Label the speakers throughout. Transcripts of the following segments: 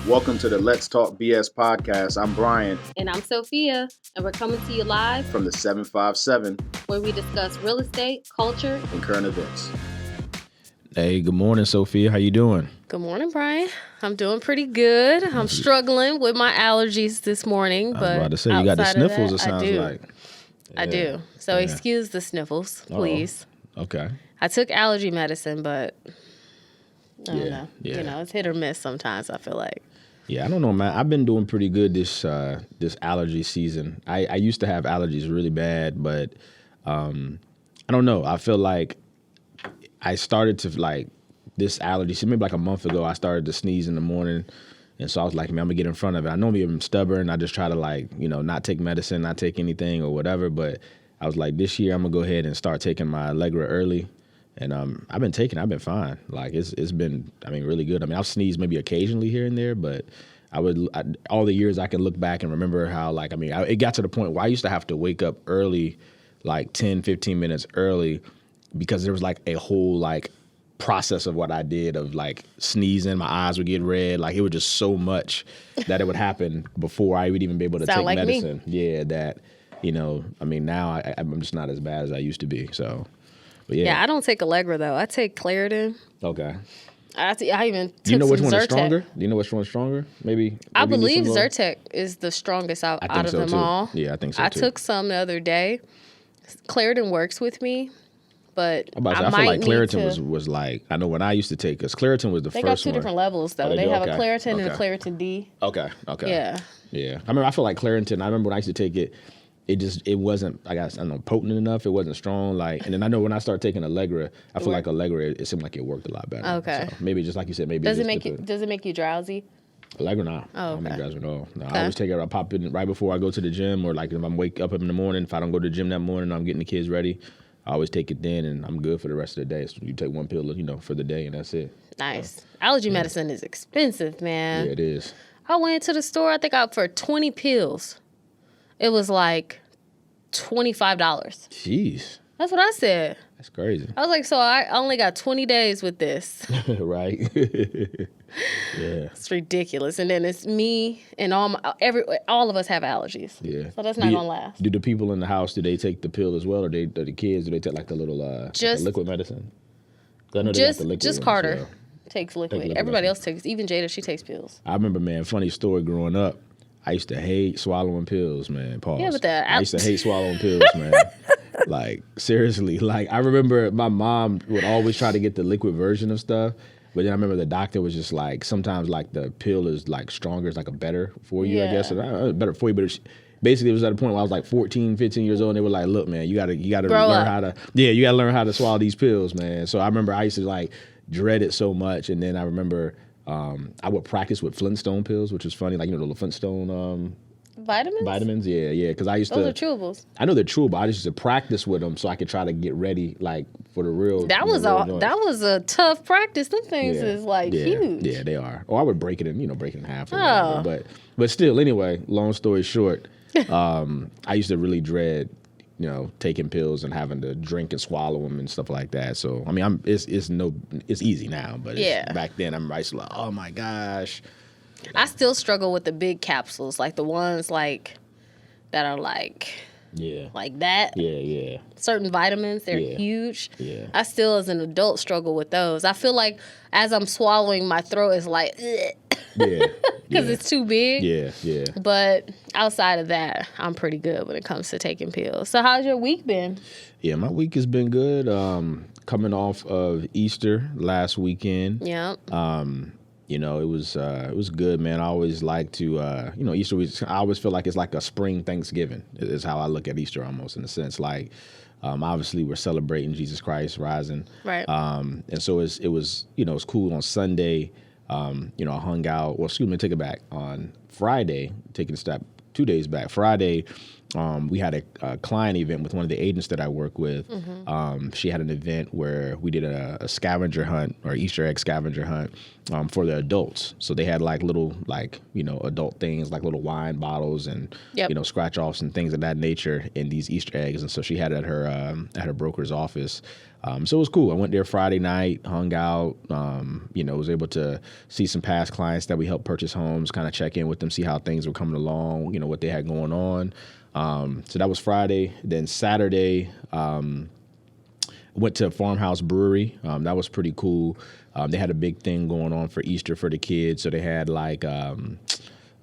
Speaker 1: Welcome to the Let's Talk BS podcast. I'm Bryan.
Speaker 2: And I'm Sofia, and we're coming to you live
Speaker 1: from the 757,
Speaker 2: where we discuss real estate, culture,
Speaker 1: and current events.
Speaker 3: Hey, good morning, Sophia. How you doing?
Speaker 2: Good morning, Bryan. I'm doing pretty good. I'm struggling with my allergies this morning, but
Speaker 3: I was about to say, you got the sniffles, it sounds like.
Speaker 2: Yeah, I do. So excuse the sniffles, please.
Speaker 3: Okay.
Speaker 2: I took allergy medicine, but I don't know.
Speaker 3: Yeah.
Speaker 2: You know, it's hit or miss sometimes, I feel like.
Speaker 3: Yeah, I don't know, man. I've been doing pretty good this allergy season. I used to have allergies really bad, but I don't know. I feel like I started to this allergy. So maybe like a month ago, I started to sneeze in the morning, and so I was like, man, I'm gonna get in front of it. I know I'm stubborn. I just try to not take medicine, not take anything or whatever. But I was like, this year I'm gonna go ahead and start taking my Allegra early. And I've been fine. Like it's been, really good. I've sneezed maybe occasionally here and there, but all the years I can look back and remember how it got to the point where I used to have to wake up early, like 10, 15 minutes early, because there was a whole process of what I did of sneezing. My eyes would get red. It was just so much that it would happen before I would even be able to take medicine. Me. Yeah, that, now I'm just not as bad as I used to be. So. But
Speaker 2: yeah, I don't take Allegra, though. I take Claritin.
Speaker 3: Okay.
Speaker 2: I even took
Speaker 3: Do you know which
Speaker 2: some
Speaker 3: one
Speaker 2: Zyrtec.
Speaker 3: is stronger? Do you know which one's stronger? Maybe
Speaker 2: I believe Zyrtec is the strongest out of them all.
Speaker 3: Yeah, I think so, too.
Speaker 2: I took some the other day. Claritin works with me, but I
Speaker 3: feel like Claritin was I know when I used to take, because Claritin was the first one.
Speaker 2: They got two different levels, though. They have a Claritin and a Claritin D.
Speaker 3: Okay.
Speaker 2: Yeah.
Speaker 3: Yeah. I feel like Claritin, I remember when I used to take it, it wasn't, potent enough. It wasn't strong. And then I know when I started taking Allegra, I feel like Allegra, it seemed like it worked a lot better.
Speaker 2: Okay.
Speaker 3: So maybe just like you said,
Speaker 2: does it make you drowsy?
Speaker 3: Allegra, no.
Speaker 2: Oh, okay.
Speaker 3: I don't make drowsy at all. No, I always take it. I pop it right before I go to the gym, or if I'm wake up in the morning. If I don't go to the gym that morning, I'm getting the kids ready. I always take it then, and I'm good for the rest of the day. So you take one pill, for the day, and that's it.
Speaker 2: Nice. Allergy medicine is expensive, man.
Speaker 3: Yeah, it is.
Speaker 2: I went to the store. I think for 20 pills. It was $25.
Speaker 3: Jeez.
Speaker 2: That's what I said.
Speaker 3: That's crazy.
Speaker 2: I was like, so I only got 20 days with this.
Speaker 3: Right. Yeah.
Speaker 2: It's ridiculous. And then it's me and all of us have allergies.
Speaker 3: Yeah.
Speaker 2: So that's not going to last.
Speaker 3: Do the people in the house, do they take the pill as well? Or the kids, do they take the little the liquid medicine? I know they got the liquid
Speaker 2: just
Speaker 3: ones,
Speaker 2: Carter
Speaker 3: so.
Speaker 2: takes liquid. Everybody else takes, even Jada, she takes pills.
Speaker 3: I remember, man, funny story growing up. I used to hate swallowing pills, man. Pause.
Speaker 2: Yeah, but
Speaker 3: I used to hate swallowing pills, man. Seriously. I remember my mom would always try to get the liquid version of stuff. But then I remember the doctor was just sometimes the pill is stronger, it's a better for you, I guess. Better for you. But basically it was at a point where I was 14, 15 years old, and they were like, look, man, you gotta learn how to, you gotta learn how to swallow these pills, man. So I remember I used to dread it so much. And then I remember I would practice with Flintstone pills, which was funny, the little Flintstone vitamins, yeah. Because I used
Speaker 2: Those are chewables.
Speaker 3: I know they're chewable. I just used to practice with them so I could try to get ready, for the real.
Speaker 2: That was a tough practice. Them things is huge.
Speaker 3: Yeah, they are. Or I would break it in half. Or whatever. But still, anyway. Long story short, I used to really dread, taking pills and having to drink and swallow them and stuff like that. So it's easy now, but back then I used to oh my gosh.
Speaker 2: I still struggle with the big capsules, the ones that are like that.
Speaker 3: Yeah.
Speaker 2: Certain vitamins, they're huge.
Speaker 3: Yeah.
Speaker 2: I still, as an adult, struggle with those. I feel like as I'm swallowing, my throat is because it's too big.
Speaker 3: Yeah.
Speaker 2: But outside of that, I'm pretty good when it comes to taking pills. So how's your week been?
Speaker 3: Yeah, my week has been good. Coming off of Easter last weekend.
Speaker 2: Yeah.
Speaker 3: It was good, man. I always like to, Easter week, I always feel like it's like a spring Thanksgiving is how I look at Easter almost, in a sense. Obviously we're celebrating Jesus Christ rising.
Speaker 2: Right.
Speaker 3: And so it was cool on Sunday. I hung out, take it back on Friday, taking a step 2 days back. Friday, we had a client event with one of the agents that I work with. She had an event where we did a scavenger hunt or Easter egg scavenger hunt for the adults. So they had like little adult things like little wine bottles and scratch offs and things of that nature in these Easter eggs. And so she had it at her broker's office. So it was cool. I went there Friday night, hung out, was able to see some past clients that we helped purchase homes, kind of check in with them, see how things were coming along, what they had going on. So that was Friday. Then Saturday, went to Farmhouse Brewery. That was pretty cool. They had a big thing going on for Easter for the kids. So they had like get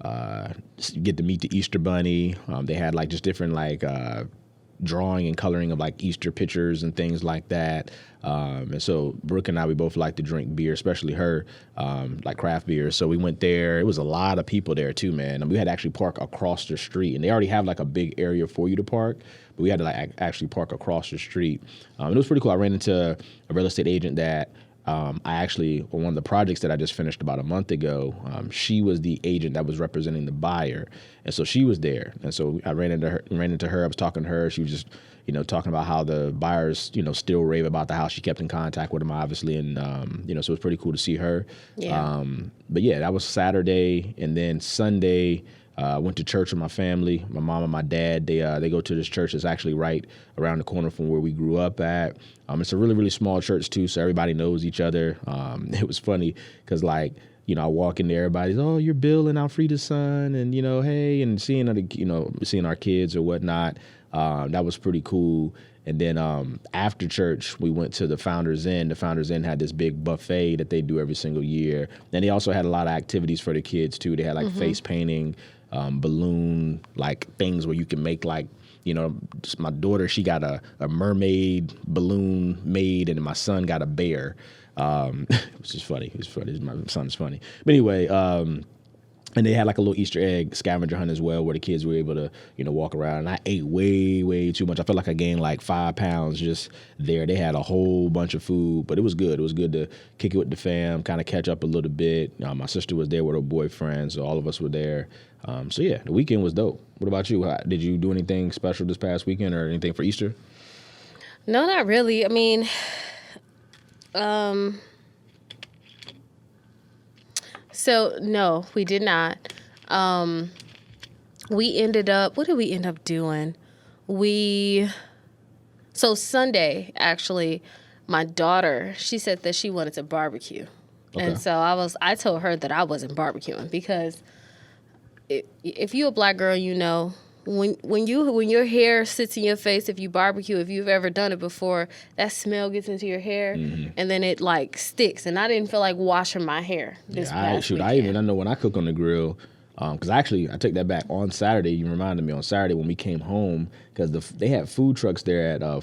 Speaker 3: to meet the Easter Bunny. They had like just different like drawing and coloring of like Easter pictures and things like that. And so Brooke and I, we both like to drink beer, especially her, like craft beer. So we went there. It was a lot of people there too, man. And we had to actually park across the street, and they already have like a big area for you to park, but we had to like actually park across the street. It was pretty cool. I ran into a real estate agent that I actually, on one of the projects that I just finished about a month ago, she was the agent that was representing the buyer. And so she was there. And so I ran into her. I was talking to her. She was just, talking about how the buyers, still rave about the house. She kept in contact with them, obviously. And, so it was pretty cool to see her.
Speaker 2: Yeah.
Speaker 3: But yeah, that was Saturday. And then Sunday, went to church with my family. My mom and my dad, they go to this church that's actually right around the corner from where we grew up at. It's a really, really small church too, so everybody knows each other. It was funny because like, I walk in there, everybody's, oh, you're Bill and Alfreda's son, and hey, and seeing our kids or whatnot. That was pretty cool. And then after church, we went to the Founders Inn. The Founders Inn had this big buffet that they do every single year. And they also had a lot of activities for the kids too. They had like face painting, balloon, like things where you can make like, my daughter, she got a mermaid balloon made, and my son got a bear, which is funny. It's funny. My son's funny. But anyway, and they had like a little Easter egg scavenger hunt as well, where the kids were able to, walk around. And I ate way, way too much. I felt like I gained like 5 pounds just there. They had a whole bunch of food, but it was good. It was good to kick it with the fam, kind of catch up a little bit. My sister was there with her boyfriend, so all of us were there. So yeah, the weekend was dope. What about you? Did you do anything special this past weekend or anything for Easter?
Speaker 2: No, not really. I mean, so no, we did not. What did we end up doing? So Sunday, actually, my daughter, she said that she wanted to barbecue. Okay. And so I told her that I wasn't barbecuing because if you're a black girl, when your hair sits in your face, if you barbecue, if you've ever done it before, that smell gets into your hair, and then it like sticks. And I didn't feel like washing my hair this past weekend.
Speaker 3: I know when I cook on the grill, because actually I take that back. On Saturday, you reminded me on Saturday when we came home, because they had food trucks there at the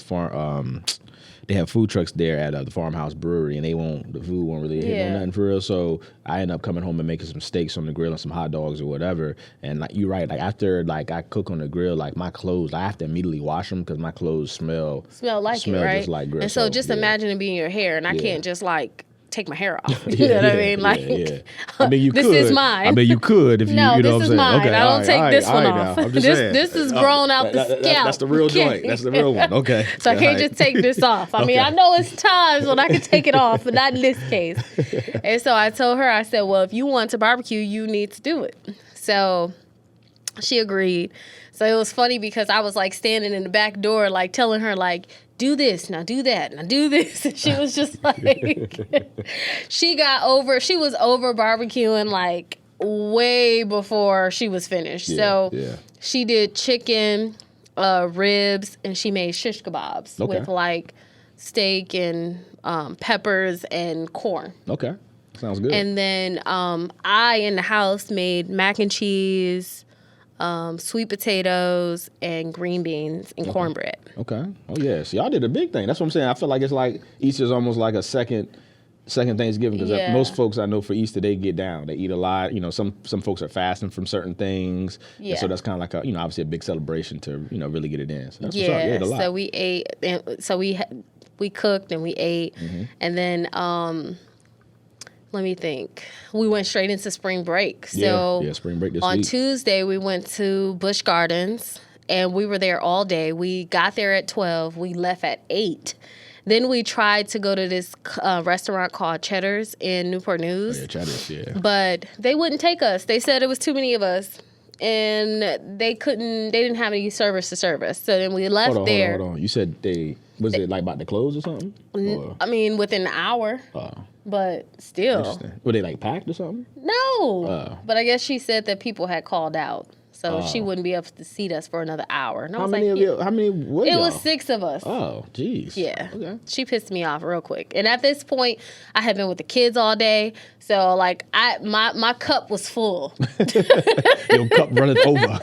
Speaker 3: Farmhouse Brewery, and the food won't really hit nothing for real. So I ended up coming home and making some steaks on the grill and some hot dogs or whatever. And like you're right, like after like I cook on the grill, like my clothes, I have to immediately wash them because my clothes smell right?
Speaker 2: Just
Speaker 3: like grill.
Speaker 2: And so just imagine it being your hair, and I can't just like take my hair off. You know what I mean? Like,
Speaker 3: I mean, you
Speaker 2: this
Speaker 3: could.
Speaker 2: is mine.
Speaker 3: I mean, you could if you.
Speaker 2: No,
Speaker 3: you know
Speaker 2: this
Speaker 3: what I'm
Speaker 2: is
Speaker 3: saying?
Speaker 2: mine.
Speaker 3: Okay,
Speaker 2: I don't take this one off.
Speaker 3: I'm just saying.
Speaker 2: This is grown out the scalp.
Speaker 3: That's the real joint. That's the real one. Okay.
Speaker 2: So I can't just take this off. I mean, I know it's times when I can take it off, but not in this case. And so I told her, I said, well, if you want to barbecue, you need to do it. So she agreed. So it was funny because I was like standing in the back door, like telling her, like, do this, now do that, now do this. And she was just like, she was over barbecuing like way before she was finished. She did chicken, ribs, and she made shish kebabs with like steak and peppers and corn.
Speaker 3: Okay, sounds good.
Speaker 2: And then I, in the house, made mac and cheese, sweet potatoes, and green beans and cornbread. Okay.
Speaker 3: Oh, yeah. So y'all did a big thing. That's what I'm saying. I feel like it's like Easter's almost like a second Thanksgiving, because most folks I know for Easter, they get down. They eat a lot. Some folks are fasting from certain things. Yeah. And so that's kind of like a, obviously a big celebration to, really get it in. So that's what's up. You ate a lot.
Speaker 2: So we ate. So we cooked and we ate. And then, let me think. We went straight into spring break. So
Speaker 3: spring break this
Speaker 2: on
Speaker 3: week.
Speaker 2: Tuesday, we went to Busch Gardens and we were there all day. We got there at 12. We left at 8. Then we tried to go to this restaurant called Cheddar's in Newport News.
Speaker 3: Oh, yeah, Cheddar's, yeah.
Speaker 2: But they wouldn't take us. They said it was too many of us. And they didn't have any service to serve us. So then we left there.
Speaker 3: Hold on. You said was it like about to close or something?
Speaker 2: I mean, within an hour.
Speaker 3: Oh.
Speaker 2: But still.
Speaker 3: Interesting. Were they like packed or something?
Speaker 2: No. But I guess she said that people had called out. So she wouldn't be able to seat us for another hour. And I was
Speaker 3: how many were
Speaker 2: It
Speaker 3: y'all?
Speaker 2: was 6 of us.
Speaker 3: Oh, geez.
Speaker 2: Yeah.
Speaker 3: Okay.
Speaker 2: She pissed me off real quick. And at this point, I had been with the kids all day. So like my cup was full.
Speaker 3: Your cup runneth over.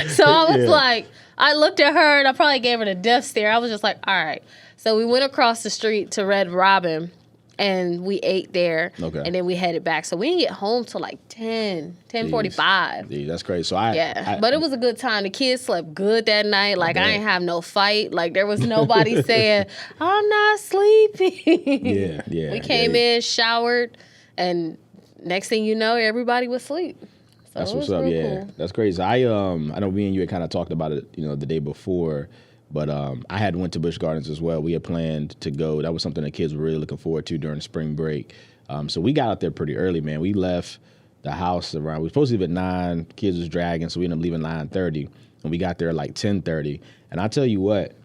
Speaker 2: So I was like, I looked at her and I probably gave her the death stare. I was just like, all right. So we went across the street to Red Robin and we ate there.
Speaker 3: Okay.
Speaker 2: And then we headed back. So we didn't get home till like 10:45.
Speaker 3: Jeez, that's crazy. So
Speaker 2: but it was a good time. The kids slept good that night. Like I didn't have no fight. Like there was nobody saying, I'm not sleeping.
Speaker 3: Yeah.
Speaker 2: We came in, showered, and next thing you know, everybody was asleep. So
Speaker 3: That's what's up. Yeah,
Speaker 2: cool.
Speaker 3: That's crazy. I know me and you had kind of talked about it, the day before, but I had went to Busch Gardens as well. We had planned to go. That was something the kids were really looking forward to during spring break. So we got out there pretty early, man. We left the house around. We were supposed to leave at 9. Kids was dragging, so we ended up leaving 9:30, and we got there at like 10:30. And I tell you what,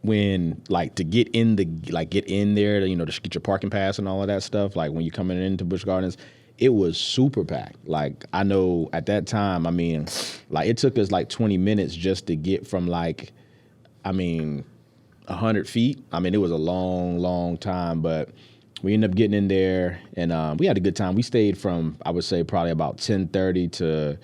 Speaker 3: when like to get in there, to get your parking pass and all of that stuff, like when you're coming into Busch Gardens. It was super packed. Like, I know at that time, I mean, like, it took us like 20 minutes just to get from 100 feet. I mean, it was a long, long time, but we ended up getting in there and we had a good time. We stayed from, I would say, probably about 10:30 to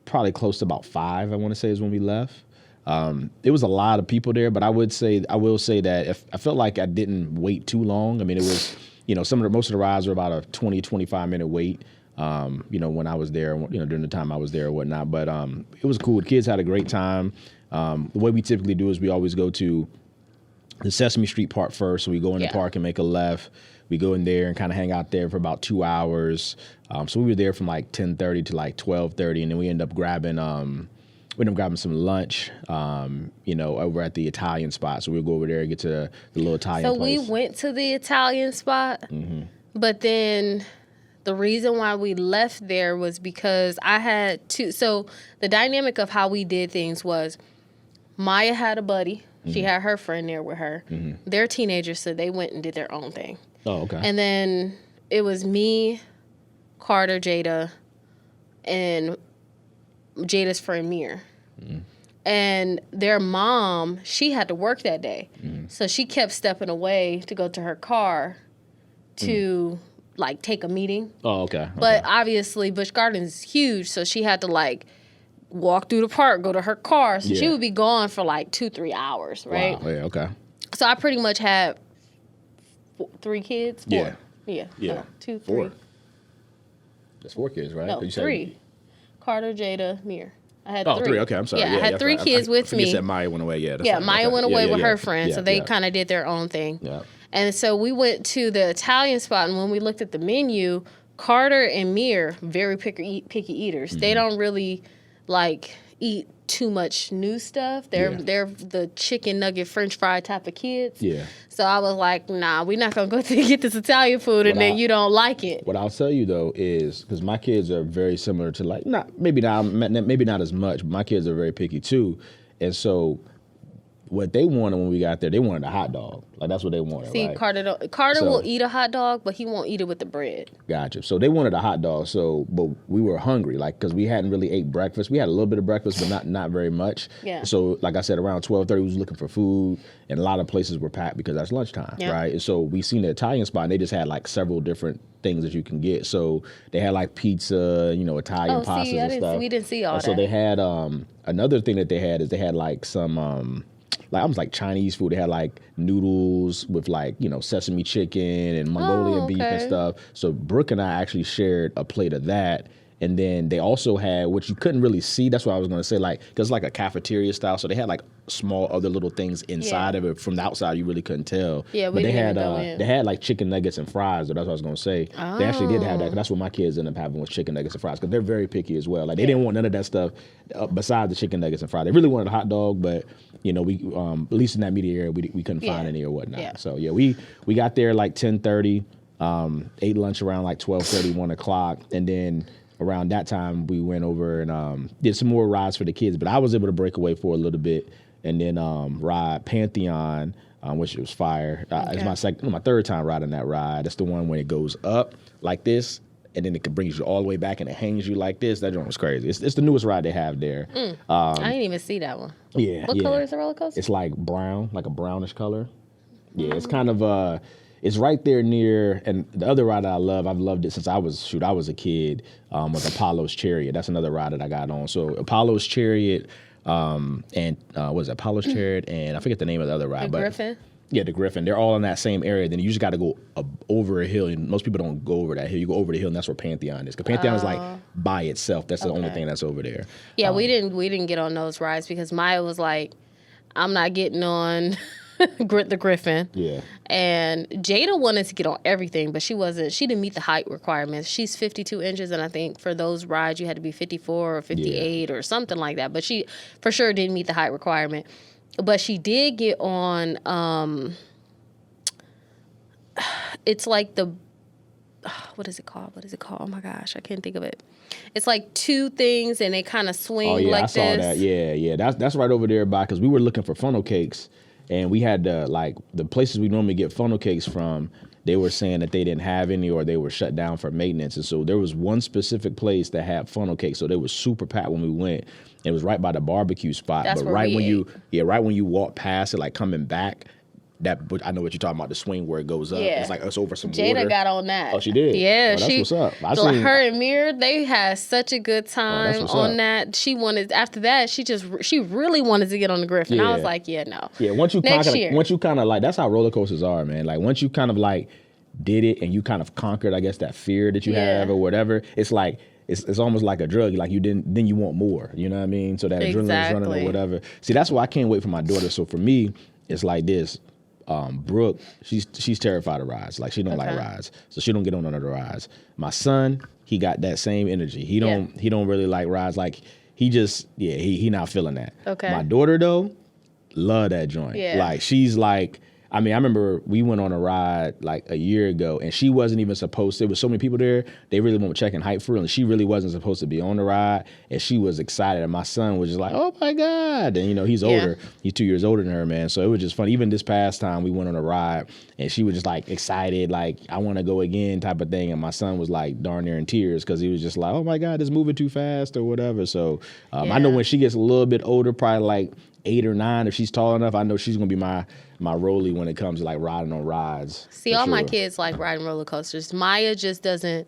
Speaker 3: probably close to about 5, I want to say is when we left. It was a lot of people there, but I will say that if I felt like I didn't wait too long. I mean, it was... most of the rides were about a 20, 25-minute wait, when I was there, during the time I was there or whatnot. But it was cool. The kids had a great time. The way we typically do is we always go to the Sesame Street part first. So we go in the park and make a left. We go in there and kind of hang out there for about 2 hours. So we were there from like 10:30 to like 12:30, and then we ended up grabbing some lunch, over at the Italian spot. So we'll go over there and get to the little Italian place.
Speaker 2: So we went to the Italian spot, but then the reason why we left there was because I had to. So the dynamic of how we did things was Maya had a buddy. She had her friend there with her. They're teenagers, so they went and did their own thing.
Speaker 3: Oh, okay.
Speaker 2: And then it was me, Carter, Jada, and Jada's friend Mir. And their mom, she had to work that day. So she kept stepping away to go to her car to take a meeting.
Speaker 3: Oh, okay.
Speaker 2: But obviously Busch Gardens is huge, so she had to walk through the park, go to her car. So she would be gone for 2-3 hours, right?
Speaker 3: Wow. Yeah, okay.
Speaker 2: So I pretty much had 3 kids. 4.
Speaker 3: Yeah.
Speaker 2: 2, 3.
Speaker 3: 4. That's 4 kids, right?
Speaker 2: No, 3. Carter, Jada, Mir. I had 3.
Speaker 3: 3. Okay, I'm sorry.
Speaker 2: Yeah, I had 3 kids with me.
Speaker 3: You said Maya went away. Yeah,
Speaker 2: that's Maya went away with her friends, so they
Speaker 3: yeah.
Speaker 2: kind of did their own thing.
Speaker 3: Yeah.
Speaker 2: And so we went to the Italian spot, and when we looked at the menu, Carter and Mir, very picky eaters. They don't really eat too much new stuff. They're the chicken nugget French fry type of kids.
Speaker 3: Yeah.
Speaker 2: So I was like, nah, we're not gonna go get this Italian food and then you don't like it.
Speaker 3: What I'll tell you though is because my kids are very similar to maybe not as much, but my kids are very picky too, and so what they wanted when we got there, they wanted a hot dog. That's what they wanted.
Speaker 2: See,
Speaker 3: right?
Speaker 2: Carter will eat a hot dog, but he won't eat it with the bread.
Speaker 3: Gotcha. So they wanted a hot dog. But we were hungry, because we hadn't really ate breakfast. We had a little bit of breakfast, but not very much.
Speaker 2: Yeah.
Speaker 3: So like I said, around 12:30, we was looking for food, and a lot of places were packed because that's lunchtime, right? And so we seen the Italian spot, and they just had several different things that you can get. So they had pizza, Italian pastas and stuff.
Speaker 2: We didn't see all that.
Speaker 3: So they had another thing that they had is they had some. Almost like Chinese food. They had noodles with sesame chicken and Mongolian beef and stuff. So Brooke and I actually shared a plate of that, And then they also had, which you couldn't really see, that's what I was going to say, like, because like a cafeteria style, so they had like small other little things inside of it. From the outside, you really couldn't tell.
Speaker 2: Yeah,
Speaker 3: but they had
Speaker 2: go in.
Speaker 3: they had like chicken nuggets and fries, so that's what I was going to say.
Speaker 2: Oh.
Speaker 3: They actually did have that, 'cause that's what my kids ended up having, was chicken nuggets and fries, because they're very picky as well. Like, they didn't want none of that stuff besides the chicken nuggets and fries. They really wanted a hot dog, but, you know, we at least in that media area, we couldn't find any or whatnot.
Speaker 2: Yeah.
Speaker 3: So, yeah, we got there like 10:30, ate lunch around like 12:30, 1 o'clock, and then around that time we went over and did some more rides for the kids. But I was able to break away for a little bit and then ride Pantheon, which was fire. It's my third time riding that ride. That's the one when it goes up like this, and then it brings you all the way back and it hangs you like this. That joint was crazy. It's the newest ride they have there.
Speaker 2: I didn't even see that one.
Speaker 3: Yeah.
Speaker 2: What color is the roller coaster?
Speaker 3: It's like brown, like a brownish color. Yeah, it's kind of it's right there near, and the other ride that I love, I've loved it since I was a kid, was Apollo's Chariot. That's another ride that I got on. So Apollo's Chariot, and what is it, Apollo's Chariot, and I forget the name of the other ride.
Speaker 2: The Griffin?
Speaker 3: Yeah, the Griffin. They're all in that same area. Then you just got to go over a hill. And most people don't go over that hill. You go over the hill, and that's where Pantheon is. Because Pantheon is like by itself. That's the only thing that's over there.
Speaker 2: Yeah, we didn't get on those rides because Maya was like, I'm not getting on the Griffin.
Speaker 3: Yeah.
Speaker 2: And Jada wanted to get on everything, but she didn't meet the height requirements. She's 52 inches, and I think for those rides you had to be 54 or 58 or something like that. But she for sure didn't meet the height requirement. But she did get on, it's like what is it called? Oh my gosh, I can't think of it. It's like two things and they kind of swing like this.
Speaker 3: I saw that. Yeah. That's right over there because we were looking for funnel cakes, and we had like the places we normally get funnel cakes from, they were saying that they didn't have any or they were shut down for maintenance. And so there was one specific place that had funnel cakes. So they was super packed when we went. It was right by the barbecue spot.
Speaker 2: That's
Speaker 3: but
Speaker 2: where
Speaker 3: right
Speaker 2: we
Speaker 3: when
Speaker 2: ate.
Speaker 3: right when you walk past it, like coming back, I know what you're talking about, the swing where it goes up.
Speaker 2: Yeah.
Speaker 3: It's like it's over some
Speaker 2: Jada
Speaker 3: water.
Speaker 2: got on that.
Speaker 3: Oh, she did?
Speaker 2: Yeah.
Speaker 3: Oh, that's what's up.
Speaker 2: Her and Mir, they had such a good time
Speaker 3: what's
Speaker 2: on
Speaker 3: up.
Speaker 2: that. After that, she really wanted to get on the Griffin.
Speaker 3: Yeah.
Speaker 2: I was like, yeah, no.
Speaker 3: Yeah, once you kind of like, that's how roller coasters are, man. Like once you kind of like did it and you kind of conquered, I guess, that fear that you have or whatever, it's like, it's almost like a drug. Like then you want more, you know what I mean? So that adrenaline's running or whatever. See, that's why I can't wait for my daughter. So for me, it's like this. Brooke, she's terrified of rides. Like she don't like rides, so she don't get on none of the rides. My son, he got that same energy. He don't really like rides. Like he not feeling that.
Speaker 2: Okay.
Speaker 3: My daughter though, love that joint.
Speaker 2: Yeah.
Speaker 3: Like she's like, I mean, I remember we went on a ride like a year ago, and she wasn't even supposed to. There was so many people there. They really weren't checking height for her, and she really wasn't supposed to be on the ride. And she was excited, and my son was just like, "Oh my god!" And he's older. He's 2 years older than her, man. So it was just fun. Even this past time, we went on a ride, and she was just like excited, like I want to go again, type of thing. And my son was like darn near in tears because he was just like, "Oh my god, it's moving too fast" or whatever. So I know when she gets a little bit older, probably like 8 or 9, if she's tall enough, I know she's gonna be my rollie when it comes to like riding on rides.
Speaker 2: See, all my kids like riding roller coasters. Maya just doesn't.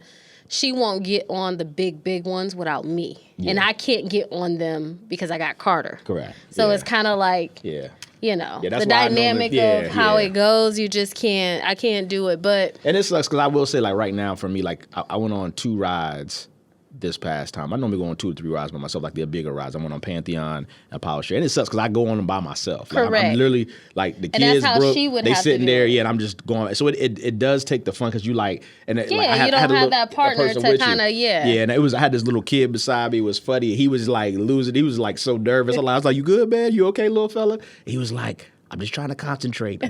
Speaker 2: She won't get on the big ones without me, and I can't get on them because I got Carter.
Speaker 3: Correct.
Speaker 2: So it's kind of like the dynamic of how it goes. You just can't. I can't do it. But
Speaker 3: and it sucks because I will say, like right now for me, like I went on 2 rides this past time. I normally go on 2 or 3 rides by myself, like the bigger rides. I went on Pantheon and Power Share. And it sucks because I go on them by myself. Like,
Speaker 2: Correct.
Speaker 3: I'm literally like the
Speaker 2: and
Speaker 3: kids,
Speaker 2: that's how
Speaker 3: Brooke,
Speaker 2: she would
Speaker 3: they
Speaker 2: have
Speaker 3: sitting
Speaker 2: to do
Speaker 3: there,
Speaker 2: it.
Speaker 3: and I'm just going. So it does take the fun because you like, and
Speaker 2: you don't have that partner to kind of
Speaker 3: Yeah, and I had this little kid beside me. It was funny. He was like losing. He was like so nervous. I was like, "You good, man? You okay, little fella?" He was like, I'm just trying to concentrate. I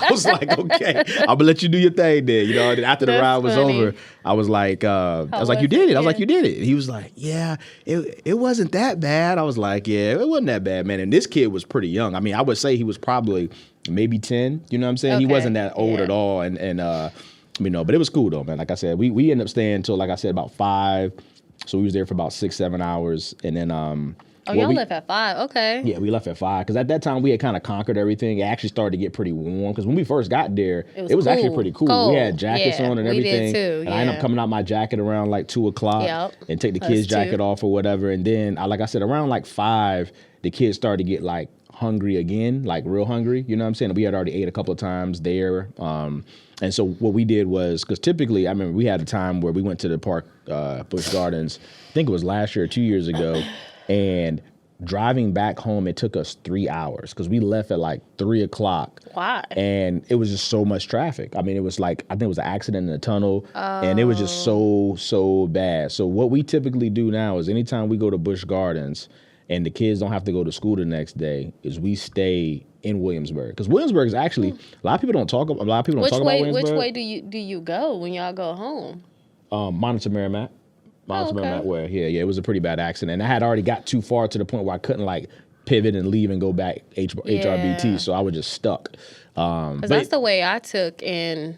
Speaker 3: was like, okay, I'm gonna let you do your thing then. And after the ride was over, I was like, you did it. I was like, you did it. And he was like, yeah, it wasn't that bad. I was like, yeah, it wasn't that bad, man. And this kid was pretty young. I mean, I would say he was probably maybe 10. You know what I'm saying?
Speaker 2: Okay.
Speaker 3: He wasn't that old at all. And but it was cool though, man. Like I said, we ended up staying until, like I said, about 5. So we was there for about 6-7 hours, and then
Speaker 2: y'all left at 5. Okay.
Speaker 3: Yeah, we left at 5 because at that time we had kind of conquered everything. It actually started to get pretty warm because when we first got there, it was actually pretty cool.
Speaker 2: Cold.
Speaker 3: We had jackets on and everything.
Speaker 2: We did too.
Speaker 3: And I ended up coming out my jacket around like 2 o'clock and take the kids' jacket off or whatever. And then, like I said, around like 5, the kids started to get like hungry again, like real hungry. You know what I'm saying? We had already ate a couple of times there. And so what we did was, because typically, I remember we had a time where we went to the park, Busch Gardens, I think it was last year or 2 years ago, and driving back home, it took us 3 hours because we left at like 3 o'clock.
Speaker 2: Why?
Speaker 3: And it was just so much traffic. I mean, it was like, I think it was an accident in the tunnel, and it was just so bad. So what we typically do now is anytime we go to Busch Gardens and the kids don't have to go to school the next day, is we stay in Williamsburg. Because Williamsburg is actually, a lot of people don't talk about Williamsburg.
Speaker 2: Which way do you go when y'all go home?
Speaker 3: Monitor Merrimack.
Speaker 2: Okay.
Speaker 3: Where it was a pretty bad accident. And I had already got too far to the point where I couldn't like pivot and leave and go back HRBT, so I was just stuck.
Speaker 2: Because that's the way I took in.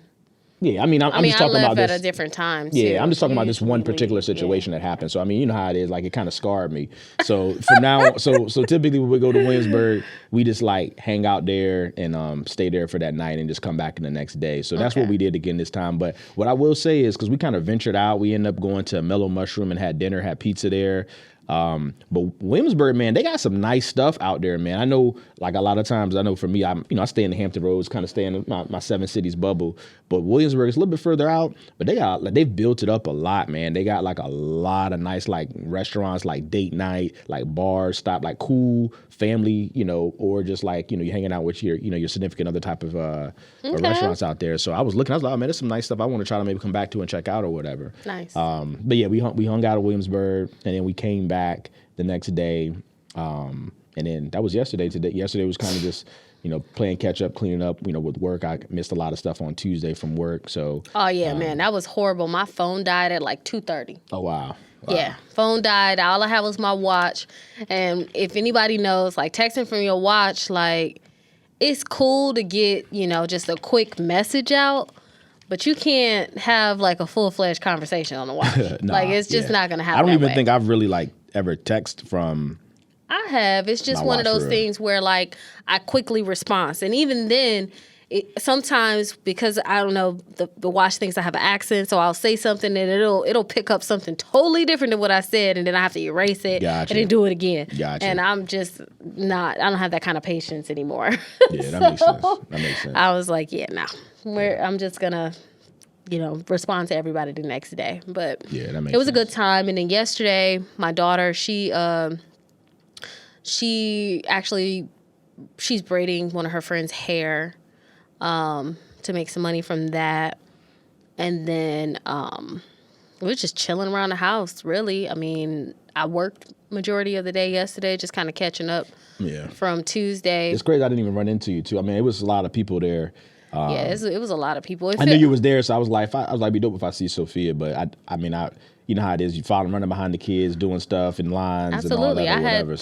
Speaker 3: Yeah, I'm just talking
Speaker 2: I
Speaker 3: about
Speaker 2: left
Speaker 3: this
Speaker 2: at a different time, too.
Speaker 3: Yeah, I'm just talking about this one particular situation that happened. So, I mean, you know how it is. Like, it kind of scarred me. So, from now, so typically when we go to Williamsburg, we just, like, hang out there and stay there for that night and just come back in the next day. So, that's what we did again this time. But what I will say is, because we kind of ventured out, we ended up going to Mellow Mushroom and had dinner, had pizza there. But Williamsburg, man, they got some nice stuff out there, man. I know, like a lot of times, I know for me, I stay in the Hampton Roads, kind of stay in my 7 cities bubble. But Williamsburg is a little bit further out, but they've built it up a lot, man. They got like a lot of nice like restaurants, like date night, like bars, stop, like cool family, or just like, you're hanging out with your significant other type of restaurants out there. So I was like, oh man, there's some nice stuff I want to try to maybe come back to and check out or whatever.
Speaker 2: Nice.
Speaker 3: But yeah, we hung out at Williamsburg, and then we came back the next day, and then that was yesterday. Yesterday was kind of just playing catch up, cleaning up. With work, I missed a lot of stuff on Tuesday from work. So
Speaker 2: man, that was horrible. My phone died at like 2:30.
Speaker 3: Oh wow.
Speaker 2: Yeah, phone died. All I had was my watch. And if anybody knows, like texting from your watch, like it's cool to get just a quick message out. But you can't have like a full-fledged conversation on the watch. Like it's just not gonna happen.
Speaker 3: I don't even think I've really like ever text from.
Speaker 2: I have. It's just one of those things where like I quickly respond, and even then, sometimes because I don't know the watch thinks I have an accent, so I'll say something and it'll pick up something totally different than what I said, and then I have to erase it and then do it again.
Speaker 3: Gotcha.
Speaker 2: And I'm just not. I don't have that kind of patience anymore.
Speaker 3: Yeah, that makes sense.
Speaker 2: I was like, I'm just gonna, respond to everybody the next day. But
Speaker 3: yeah, that makes
Speaker 2: it was
Speaker 3: sense.
Speaker 2: a good time. And then yesterday, my daughter, she's braiding one of her friends' hair to make some money from that. And then we were just chilling around the house, really. I mean, I worked majority of the day yesterday, just kind of catching up from Tuesday.
Speaker 3: It's crazy I didn't even run into you, too. I mean, it was a lot of people there.
Speaker 2: It was a lot of people.
Speaker 3: I knew you was there, so I was like, be dope if I see Sophia. But I mean, you know how it is. You follow running behind the kids, doing stuff in lines.
Speaker 2: Absolutely.
Speaker 3: And all that.
Speaker 2: I had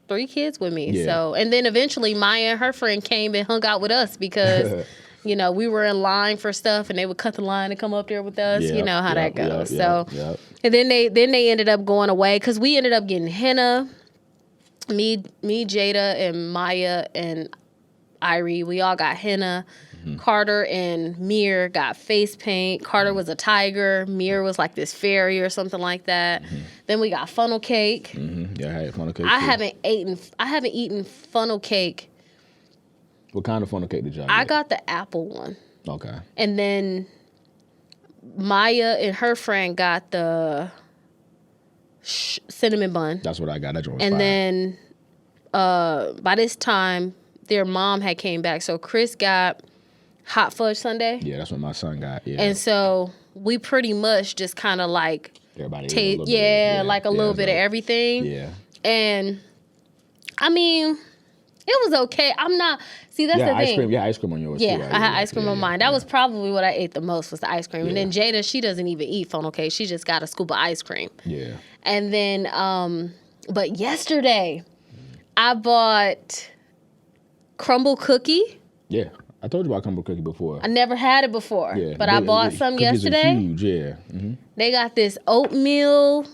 Speaker 2: three kids with me.
Speaker 3: Yeah.
Speaker 2: So, and then eventually Maya and her friend came and hung out with us because, we were in line for stuff and they would cut the line and come up there with us. You know how that goes. And then they ended up going away because we ended up getting henna. Me, Jada, and Maya and Irie, we all got henna. Mm-hmm. Carter and Mir got face paint. Carter was a tiger. Mir was like this fairy or something like that. Mm-hmm. Then we got funnel cake.
Speaker 3: Mm-hmm. Yeah, I had funnel cake.
Speaker 2: I haven't eaten funnel cake.
Speaker 3: What kind of funnel cake did y'all
Speaker 2: I
Speaker 3: get?
Speaker 2: got the apple one.
Speaker 3: Okay.
Speaker 2: And then Maya and her friend got the cinnamon bun.
Speaker 3: That's what I got. That joint was
Speaker 2: and
Speaker 3: fire.
Speaker 2: Then by this time, their mom had came back. So Chris got hot fudge sundae.
Speaker 3: Yeah, that's what my son got. Yeah.
Speaker 2: And so we pretty much just kind of like
Speaker 3: everybody
Speaker 2: a little bit of everything.
Speaker 3: Yeah.
Speaker 2: And I mean, it was okay. I'm not. See, that's the thing.
Speaker 3: Yeah, ice cream on yours.
Speaker 2: Yeah,
Speaker 3: too, right?
Speaker 2: I had ice cream on mine. That was probably what I ate the most was the ice cream. And then Jada, she doesn't even eat funnel cake. She just got a scoop of ice cream.
Speaker 3: Yeah.
Speaker 2: And then, but yesterday, I bought crumble cookie.
Speaker 3: Yeah, I told you about crumble cookie before.
Speaker 2: I never had it before, but I bought some yesterday.
Speaker 3: Are huge, yeah. Mm-hmm.
Speaker 2: They got this oatmeal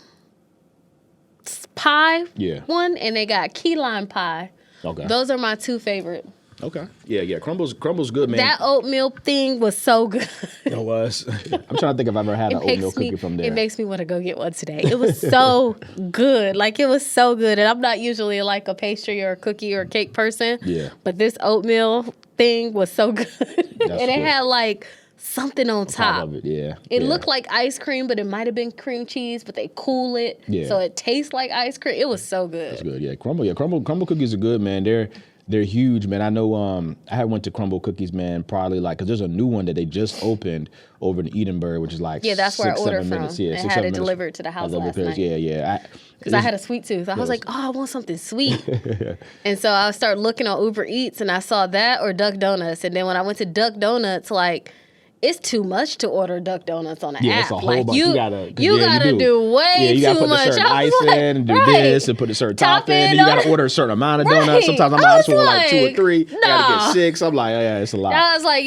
Speaker 2: pie
Speaker 3: one,
Speaker 2: and they got key lime pie.
Speaker 3: Okay.
Speaker 2: Those are my two favorite
Speaker 3: Okay. Yeah. Crumble's good, man.
Speaker 2: That oatmeal thing was so good.
Speaker 3: It was. I'm trying to think if I've ever had an oatmeal cookie from there.
Speaker 2: It makes me want to go get one today. It was so good. Like, it was so good. And I'm not usually like a pastry or a cookie or a cake person.
Speaker 3: Yeah.
Speaker 2: But this oatmeal thing was so good. And it had like something on top
Speaker 3: of it. Yeah.
Speaker 2: It looked like ice cream, but it might have been cream cheese, but they cool it.
Speaker 3: Yeah.
Speaker 2: So it tastes like ice cream. It was so good.
Speaker 3: That's good. Yeah. Crumble cookies are good, man. They're huge, man. I know I had went to Crumble Cookies, man, probably like, because there's a new one that they just opened over in Edinburgh, which is like
Speaker 2: that's where I ordered from.
Speaker 3: Yeah,
Speaker 2: and had it delivered to the house last night.
Speaker 3: Yeah.
Speaker 2: Because I had a sweet tooth. I was like, I want something sweet. And so I started looking on Uber Eats, and I saw that or Duck Donuts. And then when I went to Duck Donuts, like, it's too much to order Duck Donuts on an app.
Speaker 3: It's a whole
Speaker 2: like
Speaker 3: bunch.
Speaker 2: you gotta do way
Speaker 3: you gotta
Speaker 2: too
Speaker 3: put
Speaker 2: much.
Speaker 3: a certain ice in and do this and put a certain topping.
Speaker 2: in.
Speaker 3: And you gotta order a certain amount of donuts. Sometimes I just want like 2 or 3.
Speaker 2: Nah.
Speaker 3: Gotta get 6. I'm like, yeah, it's a lot.
Speaker 2: I was like,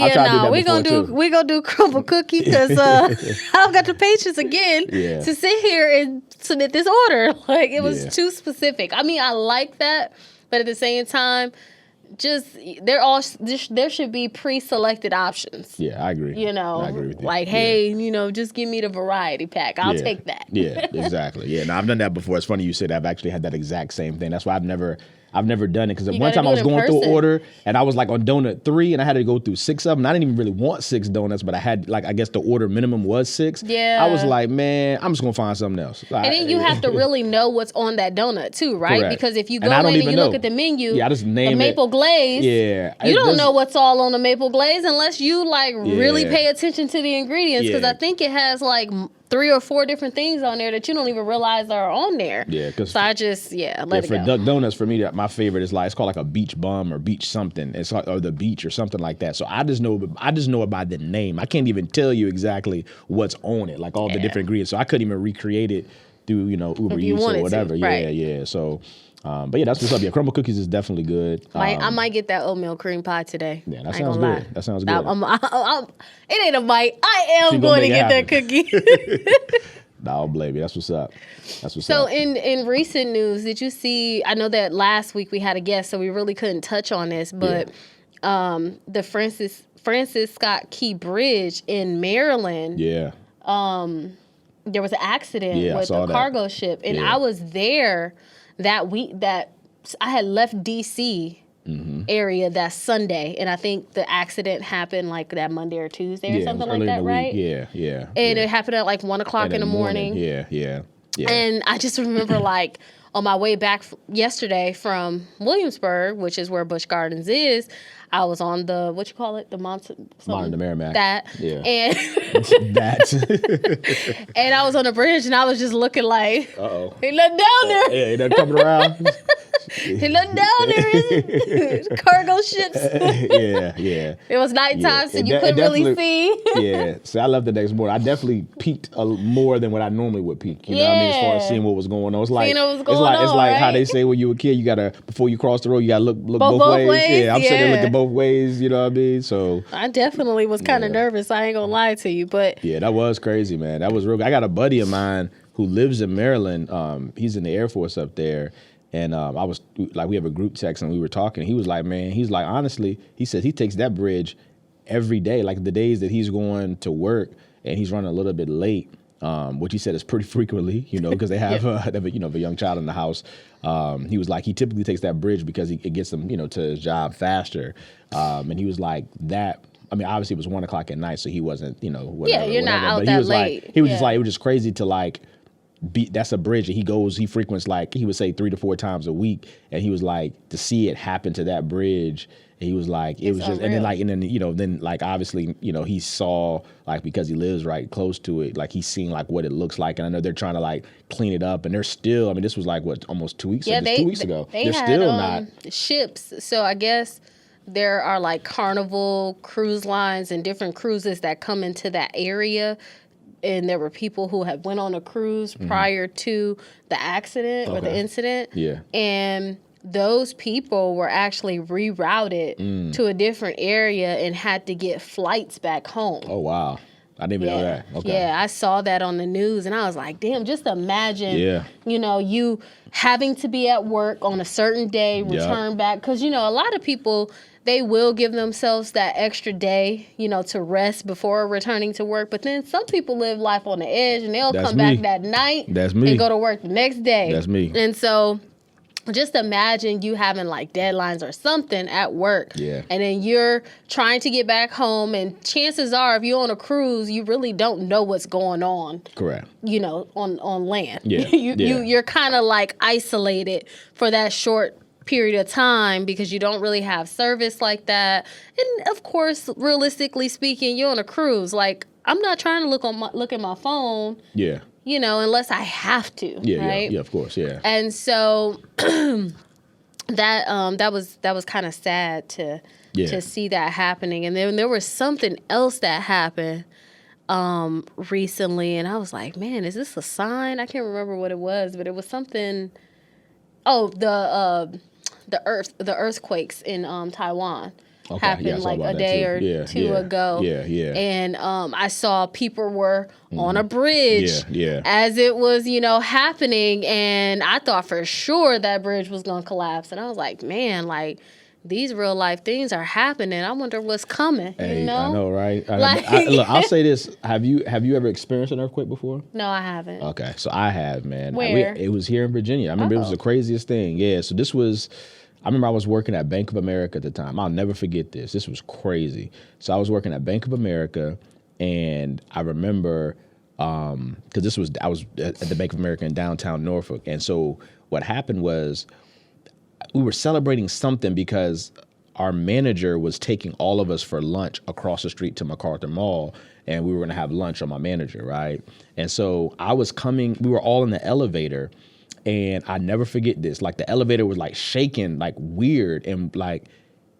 Speaker 2: we gonna do crumble cookie because I don't got the patience again to sit here and submit this order. Like, it was too specific. I mean, I like that, but at the same time, just there should be pre-selected options.
Speaker 3: Yeah, I agree.
Speaker 2: You know,
Speaker 3: I agree with you.
Speaker 2: like, hey, just give me the variety pack. I'll take that.
Speaker 3: Yeah, exactly. Yeah, no, I've done that before. It's funny you said I've actually had that exact same thing. That's why I've never done it, because one time I was going through an order and I was like on donut 3 and I had to go through 6 of them. I didn't even really want 6 donuts, but I had, like, I guess the order minimum was 6.
Speaker 2: Yeah.
Speaker 3: I was like, man, I'm just gonna find something else.
Speaker 2: And then you have to really know what's on that donut too, right?
Speaker 3: Correct.
Speaker 2: Because if you go in and you look at the menu,
Speaker 3: I just name
Speaker 2: the maple glaze, you don't know what's all on the maple glaze unless you like really pay attention to the ingredients, because I think it has like 3 or 4 different things on there that you don't even realize are on there. Yeah, because I just let it go.
Speaker 3: For Duck Donuts, for me, my favorite is like, it's called like a beach bum or beach something. It's like, or the beach or something like that. So I just know it by the name. I can't even tell you exactly what's on it, like all the different ingredients. So I couldn't even recreate it through Uber Eats or whatever. Yeah. So. But yeah, that's what's up. Yeah, crumble cookies is definitely good.
Speaker 2: I might get that oatmeal cream pie today.
Speaker 3: Yeah, that sounds good. That sounds good.
Speaker 2: It ain't a bite. I am going to get that cookie.
Speaker 3: I don't blame you. That's what's up.
Speaker 2: So in recent news, did you see? I know that last week we had a guest, so we really couldn't touch on this. But the Francis Scott Key Bridge in Maryland. Yeah. There was an accident with a cargo ship, and I was there that week. That I had left DC area that Sunday, and I think the accident happened like that Monday or Tuesday or something like that, right?
Speaker 3: Yeah.
Speaker 2: And it happened at like 1:00 in the morning.
Speaker 3: Yeah.
Speaker 2: And I just remember like on my way back yesterday from Williamsburg, which is where Busch Gardens is, I was on the, what you call it? The
Speaker 3: the Merrimack.
Speaker 2: That.
Speaker 3: Yeah.
Speaker 2: And
Speaker 3: that.
Speaker 2: And I was on the bridge and I was just looking like, he looked down there.
Speaker 3: Yeah, he done coming around.
Speaker 2: He looked down there. Cargo ships.
Speaker 3: Yeah.
Speaker 2: It was nighttime, so you couldn't really see.
Speaker 3: Yeah. So I left the next morning. I definitely peeked more than what I normally would peek. You know what I mean? As far as seeing what was going on. It's like, it's like how they say when you were a kid, you gotta, before you cross the road, you gotta look both ways. Yeah, I'm sitting there looking both ways. You know what I mean? So
Speaker 2: I definitely was kind of nervous. I ain't gonna lie to you, but
Speaker 3: yeah, that was crazy, man. That was real. I got a buddy of mine who lives in Maryland. He's in the Air Force up there. And I was like, we have a group text and we were talking. He was like, man, he's like, honestly, he says he takes that bridge every day, like the days that he's going to work and he's running a little bit late, which he said is pretty frequently, because they have a young child in the house. He was like, he typically takes that bridge because it gets him, to his job faster. And he was like that. I mean, obviously it was 1:00 at night, so he wasn't, whatever.
Speaker 2: Yeah, you're not out
Speaker 3: but
Speaker 2: that
Speaker 3: he was
Speaker 2: late.
Speaker 3: Like, he was just like, it was just crazy to like, that's a bridge that he frequents, like he would say 3 to 4 times a week, and he was like, to see it happen to that bridge, he was like, it was just unreal. And then obviously he saw, like, because he lives right close to it, like he's seen like what it looks like, and I know they're trying to like clean it up, and they're still, I mean, this was like what, almost 2 weeks ago. 2 weeks ago.
Speaker 2: They're
Speaker 3: had,
Speaker 2: still not ships, so I guess there are like Carnival cruise lines and different cruises that come into that area. And there were people who had went on a cruise prior to the accident or the incident. Yeah. And those people were actually rerouted to a different area and had to get flights back home.
Speaker 3: Oh, wow. I didn't even know that. Okay.
Speaker 2: Yeah, I saw that on the news and I was like, damn, just imagine, you having to be at work on a certain day, return back. Because, a lot of people, they will give themselves that extra day, to rest before returning to work. But then some people live life on the edge, and they'll come back that night and go to work the next day.
Speaker 3: That's me.
Speaker 2: And so just imagine you having like deadlines or something at work.
Speaker 3: Yeah.
Speaker 2: And then you're trying to get back home, and chances are if you're on a cruise, you really don't know what's going on.
Speaker 3: Correct.
Speaker 2: On land.
Speaker 3: Yeah.
Speaker 2: You're kind of like isolated for that short period of time because you don't really have service like that. And of course, realistically speaking, you're on a cruise. Like, I'm not trying to look at my phone.
Speaker 3: Yeah.
Speaker 2: Unless I have to.
Speaker 3: Yeah,
Speaker 2: right?
Speaker 3: yeah, of course, yeah.
Speaker 2: And so that was kind of sad to see that happening. And then there was something else that happened recently, and I was like, man, is this a sign? I can't remember what it was, but it was something. Oh, the earthquakes in Taiwan. Happened like a day or two ago.
Speaker 3: Yeah.
Speaker 2: And I saw people were on a bridge
Speaker 3: Yeah.
Speaker 2: as it was, happening. And I thought for sure that bridge was going to collapse. And I was like, man, like, these real life things are happening. I wonder what's coming.
Speaker 3: Hey,
Speaker 2: you know?
Speaker 3: I know, right?
Speaker 2: Look,
Speaker 3: I'll say this: Have you ever experienced an earthquake before?
Speaker 2: No, I haven't.
Speaker 3: Okay, so I have, man.
Speaker 2: Where?
Speaker 3: It was here in Virginia. I remember it was the craziest thing. Yeah. So this was. I remember I was working at Bank of America at the time. I'll never forget this. This was crazy. So I was working at Bank of America, and I remember because I was at the Bank of America in downtown Norfolk, and so what happened was we were celebrating something because our manager was taking all of us for lunch across the street to MacArthur Mall, and we were going to have lunch on my manager, right? And so we were all in the elevator. And I never forget this. Like, the elevator was like shaking, like weird, and like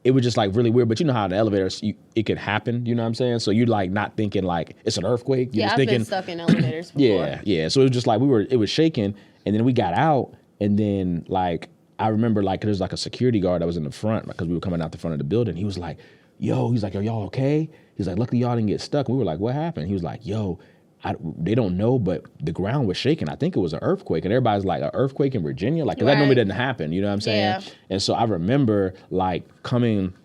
Speaker 3: it was just like really weird. But you know how the elevator, it could happen. You know what I'm saying? So you're like not thinking like it's an earthquake. You're just thinking,
Speaker 2: been stuck in elevators before.
Speaker 3: Yeah. So it was just like it was shaking, and then we got out, and then like I remember like there's like a security guard that was in the front because we were coming out the front of the building. He was like, "Yo," he's like, "Are y'all okay?" He's like, "Luckily y'all didn't get stuck." We were like, "What happened?" He was like, "Yo." They don't know, but the ground was shaking. I think it was an earthquake, and everybody's like, an earthquake in Virginia? Like, 'cause that normally doesn't happen, you know what I'm saying?
Speaker 2: Yeah.
Speaker 3: And so I remember like coming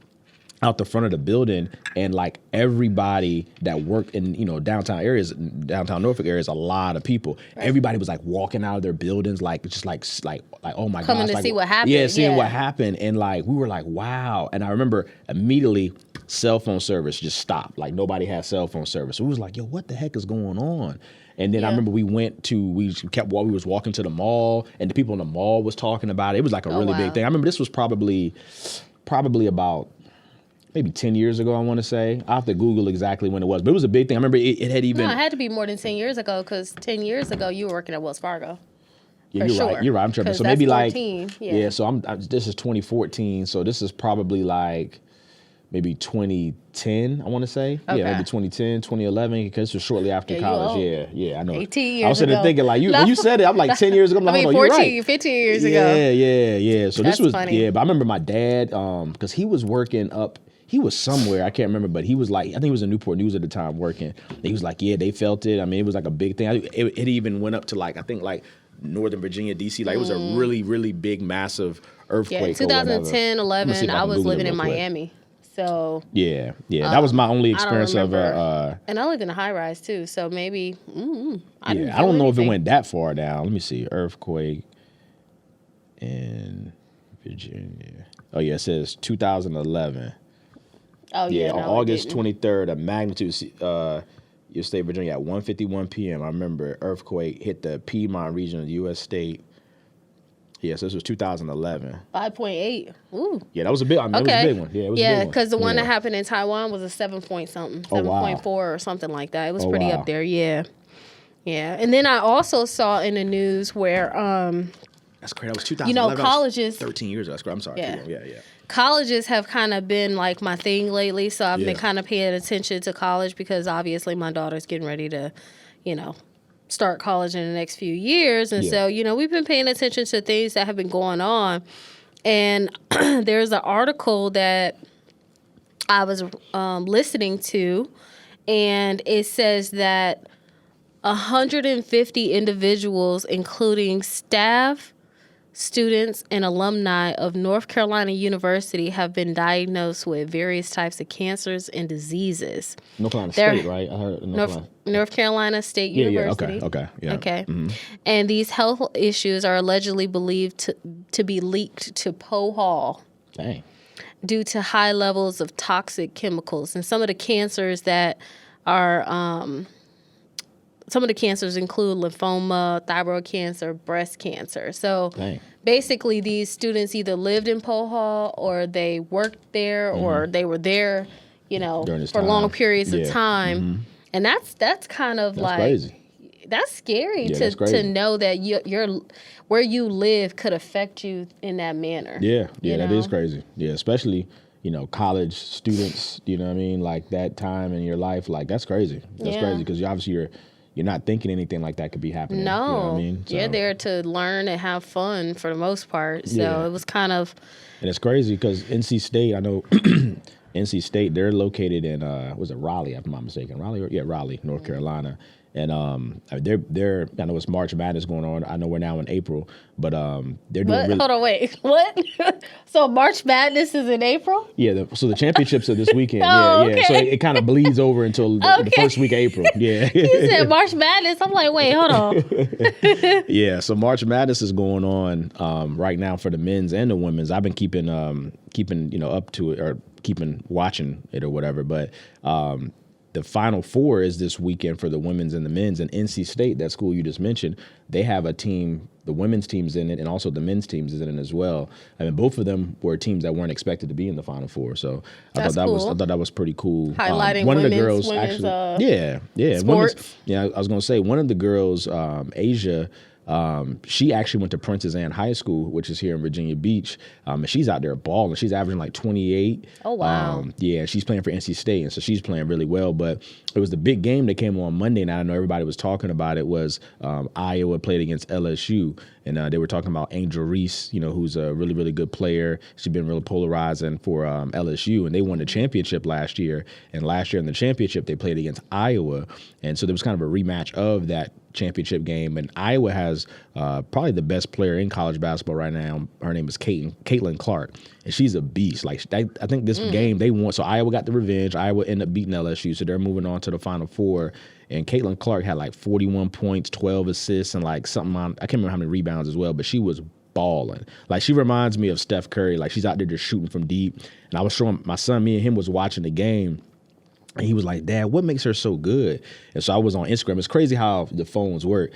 Speaker 3: out the front of the building, and like everybody that worked in, downtown Norfolk areas, a lot of people. Right. Everybody was like walking out of their buildings, like just like oh my god,
Speaker 2: coming to see what happened.
Speaker 3: Yeah, seeing what happened, and like we were like, wow. And I remember immediately cell phone service just stopped. Like nobody had cell phone service. So we was like, yo, what the heck is going on? And then I remember we was walking to the mall, and the people in the mall was talking about it. It was like a really big thing. I remember this was probably about maybe 10 years ago, I want to say. I'll have to Google exactly when it was. But it was a big thing. I remember it had even...
Speaker 2: No, it had to be more than 10 years ago, because 10 years ago, you were working at Wells Fargo.
Speaker 3: Yeah, you're right. I'm tripping. So maybe 14,
Speaker 2: like...
Speaker 3: so this is 2014. So this is probably like maybe 2010, I want to say. Okay. Yeah, maybe 2010, 2011, because this was shortly after college. Yeah, I know.
Speaker 2: 18 years
Speaker 3: I was sitting there thinking, like, when you said it, I'm like 10 years ago. I'm like,
Speaker 2: 14,
Speaker 3: you're right.
Speaker 2: 15 years ago.
Speaker 3: Yeah. So
Speaker 2: that's
Speaker 3: this was,
Speaker 2: funny.
Speaker 3: But I remember my dad, because he was working up, he was somewhere, I can't remember, but he was like, I think he was in Newport News at the time working. He was like, yeah, they felt it. I mean, it was like a big thing. It even went up to like, I think like Northern Virginia, DC. Like it was a really, really big, massive earthquake.
Speaker 2: Yeah, 2010, 11, I was living in Miami. So
Speaker 3: yeah, that was my only experience of
Speaker 2: and I lived in a high rise too, so maybe I
Speaker 3: don't know if it went that far down. Let me see, earthquake in Virginia. Oh yeah, it says 2011.
Speaker 2: Oh yeah,
Speaker 3: on August 23rd, a magnitude your state of Virginia at 1:51 p.m. I remember earthquake hit the Piedmont region of the U.S. state. Yeah, so this was 2011.
Speaker 2: 5.8. Ooh.
Speaker 3: Yeah, that was a big. It was a big one. Yeah, it was a big one.
Speaker 2: Because the one that happened in Taiwan was a 7.4 or something like that. It was pretty up there. Yeah. And then I also saw in the news where
Speaker 3: that's crazy. That was 2011.
Speaker 2: Colleges
Speaker 3: 13 years ago. That's crazy. I'm sorry. Yeah.
Speaker 2: Colleges have kind of been like my thing lately, so I've been kind of paying attention to college because obviously my daughter's getting ready to, start college in the next few years. And so, we've been paying attention to things that have been going on. And there's an article that I was listening to, and it says that 150 individuals, including staff, students and alumni of North Carolina University have been diagnosed with various types of cancers and diseases.
Speaker 3: North Carolina
Speaker 2: They're-
Speaker 3: State, right? I heard
Speaker 2: North Carolina State
Speaker 3: Yeah,
Speaker 2: University.
Speaker 3: okay, yeah.
Speaker 2: Okay.
Speaker 3: Mm-hmm.
Speaker 2: And these health issues are allegedly believed to be leaked to Poe Hall
Speaker 3: Dang.
Speaker 2: due to high levels of toxic chemicals. And some of the cancers that are some of the cancers include lymphoma, thyroid cancer, breast cancer. So
Speaker 3: Dang.
Speaker 2: basically these students either lived in Poe Hall or they worked there or they were there,
Speaker 3: During this
Speaker 2: for
Speaker 3: time.
Speaker 2: long periods
Speaker 3: Yeah.
Speaker 2: of time. And that's kind of
Speaker 3: That's
Speaker 2: like
Speaker 3: crazy.
Speaker 2: that's scary
Speaker 3: Yeah,
Speaker 2: to
Speaker 3: that's crazy.
Speaker 2: know that you're where you live could affect you in that manner.
Speaker 3: Yeah,
Speaker 2: you
Speaker 3: that
Speaker 2: know?
Speaker 3: is crazy. Yeah, especially, college students, you know what I mean? Like that time in your life, like that's crazy. That's
Speaker 2: Yeah.
Speaker 3: crazy because obviously you're not thinking anything like that could be happening.
Speaker 2: No,
Speaker 3: You know what I mean?
Speaker 2: you're
Speaker 3: So-
Speaker 2: there to learn and have fun for the most part. So
Speaker 3: Yeah.
Speaker 2: it was kind of
Speaker 3: And it's crazy because NC State, I know NC State, they're located in was it Raleigh, if I'm not mistaken. Raleigh, North Carolina. And they're I know it's March Madness going on. I know we're now in April, but they're doing
Speaker 2: What?
Speaker 3: really
Speaker 2: Hold on, wait. What? So March Madness is in April?
Speaker 3: yeah. So the championships are this weekend.
Speaker 2: Oh,
Speaker 3: yeah. So
Speaker 2: okay.
Speaker 3: it kind of bleeds over until the first week of April. Yeah.
Speaker 2: You said March Madness. I'm like, wait, hold on.
Speaker 3: Yeah, so March Madness is going on right now for the men's and the women's. I've been keeping up to it or keeping watching it or whatever. But the Final Four is this weekend for the women's and the men's. And NC State, that school you just mentioned, they have a team. The women's team's in it, and also the men's team's in it as well. I mean, both of them were teams that weren't expected to be in the Final Four. So I
Speaker 2: That's
Speaker 3: thought
Speaker 2: cool.
Speaker 3: that was pretty cool.
Speaker 2: Highlighting
Speaker 3: one of the
Speaker 2: women's-
Speaker 3: girls
Speaker 2: women's,
Speaker 3: actually, yeah,
Speaker 2: sports.
Speaker 3: I was gonna say one of the girls, Asia. She actually went to Princess Anne High School, which is here in Virginia Beach. And she's out there balling. She's averaging like 28.
Speaker 2: Oh, wow.
Speaker 3: Yeah, she's playing for NC State, and so she's playing really well. But it was the big game that came on Monday night. I know everybody was talking about it. Was Iowa played against LSU, and they were talking about Angel Reese, who's a really, really good player. She's been really polarizing for LSU, and they won the championship last year. And last year in the championship, they played against Iowa, and so there was kind of a rematch of that championship game. And Iowa has probably the best player in college basketball right now. Her name is Caitlin Clark, and she's a beast. Like I think this game they won, so Iowa got the revenge. Iowa ended up beating LSU, so they're moving on to the Final Four. And Caitlin Clark had like 41 points, 12 assists, and like something I can't remember how many rebounds as well, but she was balling. Like she reminds me of Steph Curry. Like she's out there just shooting from deep. And I was showing my son, me and him was watching the game. And he was like, Dad, what makes her so good? And so I was on Instagram. It's crazy how the phones work.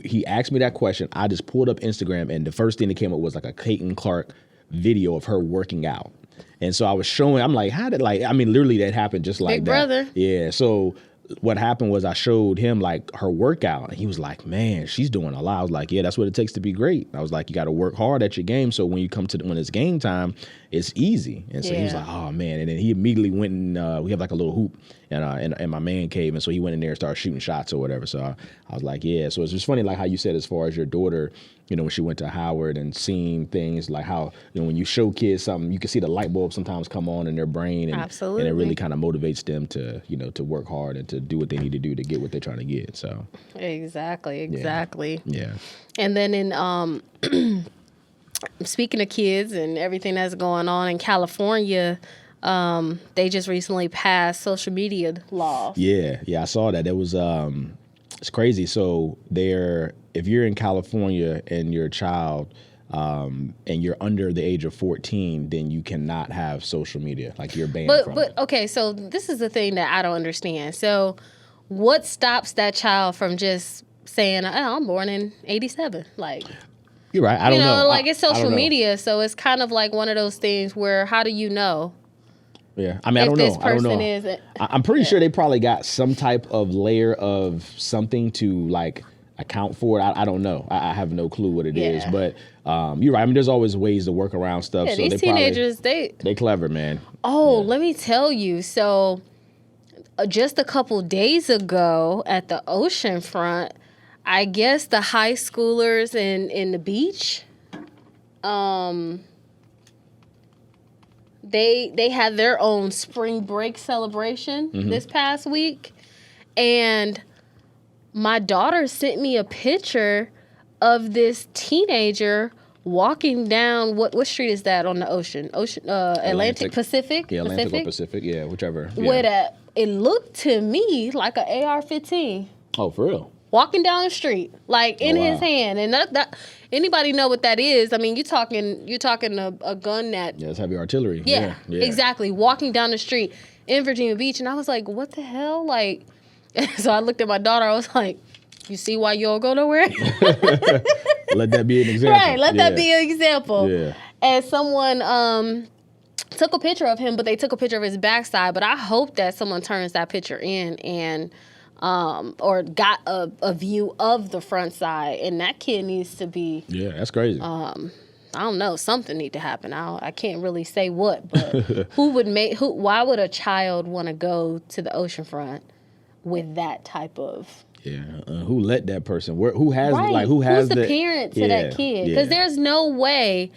Speaker 3: He asked me that question. I just pulled up Instagram, and the first thing that came up was like a Caitlin Clark video of her working out. And so I was showing, I'm like, literally that happened just like
Speaker 2: Big
Speaker 3: that.
Speaker 2: brother.
Speaker 3: Yeah. So what happened was I showed him like her workout, and he was like, man, she's doing a lot. I was like, yeah, that's what it takes to be great. I was like, you got to work hard at your game, so when you come to when it's game time, it's easy. And so he was
Speaker 2: Yeah.
Speaker 3: like, oh man. And then he immediately went and we have like a little hoop in my man cave, and so he went in there and started shooting shots or whatever. So I was like, yeah. So it's just funny, like how you said, as far as your daughter, when she went to Howard and seeing things like how when you show kids something, you can see the light bulb sometimes come on in their brain, and
Speaker 2: Absolutely.
Speaker 3: and it really kind of motivates them to to work hard and to do what they need to do to get what they're trying to get. So
Speaker 2: Exactly.
Speaker 3: yeah.
Speaker 2: And then in speaking of kids and everything that's going on in California, they just recently passed social media laws.
Speaker 3: Yeah, I saw that. It was it's crazy. So if you're in California and you're a child and you're under the age of 14, then you cannot have social media. Like you're banned from it.
Speaker 2: But okay, so this is the thing that I don't understand. So what stops that child from just saying, "Oh, I'm born in '87"? Like,
Speaker 3: You're right. I don't know.
Speaker 2: like it's
Speaker 3: I don't
Speaker 2: social
Speaker 3: know.
Speaker 2: media, so it's kind of like one of those things where how do you know?
Speaker 3: Yeah, I mean, I
Speaker 2: if
Speaker 3: don't
Speaker 2: this
Speaker 3: know. I don't
Speaker 2: person
Speaker 3: know.
Speaker 2: is
Speaker 3: I'm pretty sure they probably got some type of layer of something to like account for it. I don't know. I have no clue what it is.
Speaker 2: Yeah.
Speaker 3: But you're right. I mean, there's always ways to work around stuff.
Speaker 2: Yeah,
Speaker 3: so
Speaker 2: these
Speaker 3: they
Speaker 2: teenagers,
Speaker 3: they clever, man.
Speaker 2: Oh, let me tell you. So, just a couple days ago at the ocean front, I guess the high schoolers in the beach, they had their own spring break celebration this past week, and my daughter sent me a picture of this teenager walking down what street is that on the ocean? Atlantic Pacific?
Speaker 3: Yeah, Atlantic or Pacific. Yeah, whichever. Yeah.
Speaker 2: Where that it looked to me like an AR-15.
Speaker 3: Oh, for real?
Speaker 2: Walking down the street, like in
Speaker 3: wow.
Speaker 2: his hand, and that anybody know what that is? I mean, you're talking a gun that
Speaker 3: it's heavy artillery.
Speaker 2: Yeah, exactly. Walking down the street in Virginia Beach, and I was like, what the hell? Like, so I looked at my daughter. I was like, you see why you don't go nowhere?
Speaker 3: Let that be an example.
Speaker 2: Right. Let that be an example.
Speaker 3: Yeah.
Speaker 2: And someone took a picture of him, but they took a picture of his backside. But I hope that someone turns that picture in and. Or got a view of the front side, and that kid needs to be.
Speaker 3: Yeah, that's crazy.
Speaker 2: I don't know. Something need to happen. I can't really say what, but why would a child want to go to the oceanfront with that type of?
Speaker 3: Yeah, who let that person? Who has
Speaker 2: right. Who's the parent to that kid? Because there's no way.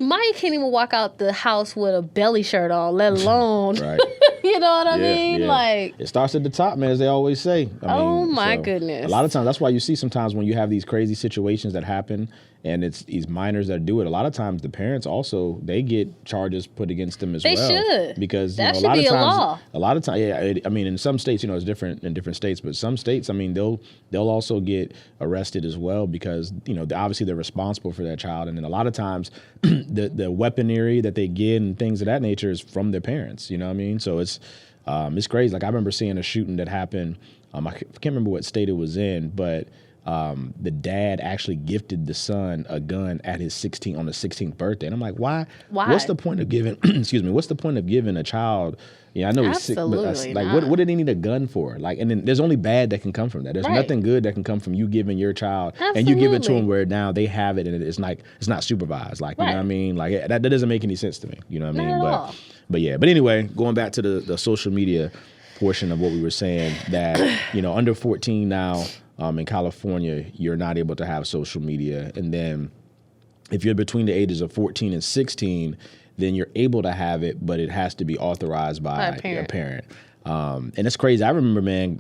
Speaker 2: Mike can't even walk out the house with a belly shirt on, let alone. Right. You know what I mean?
Speaker 3: Yeah.
Speaker 2: Like
Speaker 3: it starts at the top, man, as they always say.
Speaker 2: Oh my goodness.
Speaker 3: A lot of times, that's why you see sometimes when you have these crazy situations that happen, and it's these minors that do it. A lot of times, the parents also they get charges put against them as well. They should, because
Speaker 2: that
Speaker 3: a
Speaker 2: should
Speaker 3: lot
Speaker 2: be
Speaker 3: of times,
Speaker 2: law.
Speaker 3: A lot of times, in some states, it's different in different states, but some states, they'll also get arrested as well because obviously they're responsible for that child, and then a lot of times, the weaponry that they get and things of that nature is from their parents. You know what I mean? So it's crazy. Like I remember seeing a shooting that happened. I can't remember what state it was in, but the dad actually gifted the son a gun at his 16th birthday, and I'm like, why? What's the point of giving? Excuse me. What's the point of giving a child? Yeah, I know he's sick, but like, what do they need a gun for? Like, and then there's only bad that can come from that. There's nothing good that can come from you giving your child and you give it to them where now they have it and it's not supervised. Like, you know what I mean? Like that doesn't make any sense to me. You know what I mean? But anyway, going back to the social media portion of what we were saying, that under 14 now in California, you're not able to have social media, and then if you're between the ages of 14 and 16. Then you're able to have it, but it has to be authorized by a parent. And it's crazy. I remember, man,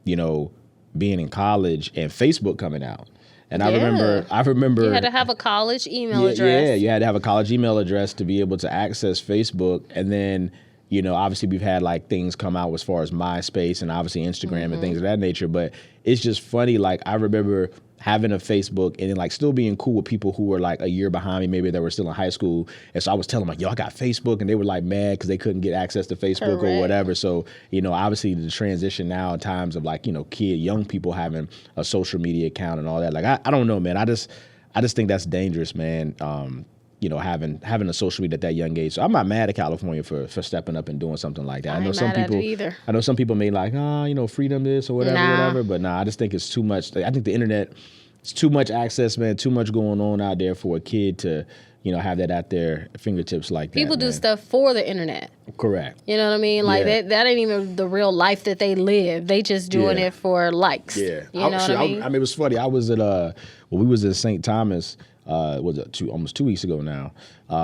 Speaker 3: being in college and Facebook coming out. And I remember
Speaker 2: you had to have a college email address.
Speaker 3: Yeah, you had to have a college email address to be able to access Facebook. And then, obviously we've had like things come out as far as MySpace and obviously Instagram and things of that nature. But it's just funny. Like I remember having a Facebook and then like still being cool with people who were like a year behind me, maybe they were still in high school. And so I was telling them like, yo, I got Facebook, and they were like mad because they couldn't get access to Facebook or whatever. So, obviously the transition now in times of like, young people having a social media account and all that. Like, I don't know, man. I just think that's dangerous, man. Having a social media at that young age. So I'm not mad at California for stepping up and doing something like that. I know some people may like, freedom this or whatever. But I just think it's too much. I think the internet, it's too much access, man, too much going on out there for a kid to, have that at their fingertips like that.
Speaker 2: People do stuff for the internet.
Speaker 3: Correct.
Speaker 2: You know what I mean? Like that ain't even the real life that they live. They just doing it for likes. Yeah. You know what I mean?
Speaker 3: It was funny. I was at we was in St. Thomas. Was it almost 2 weeks ago now?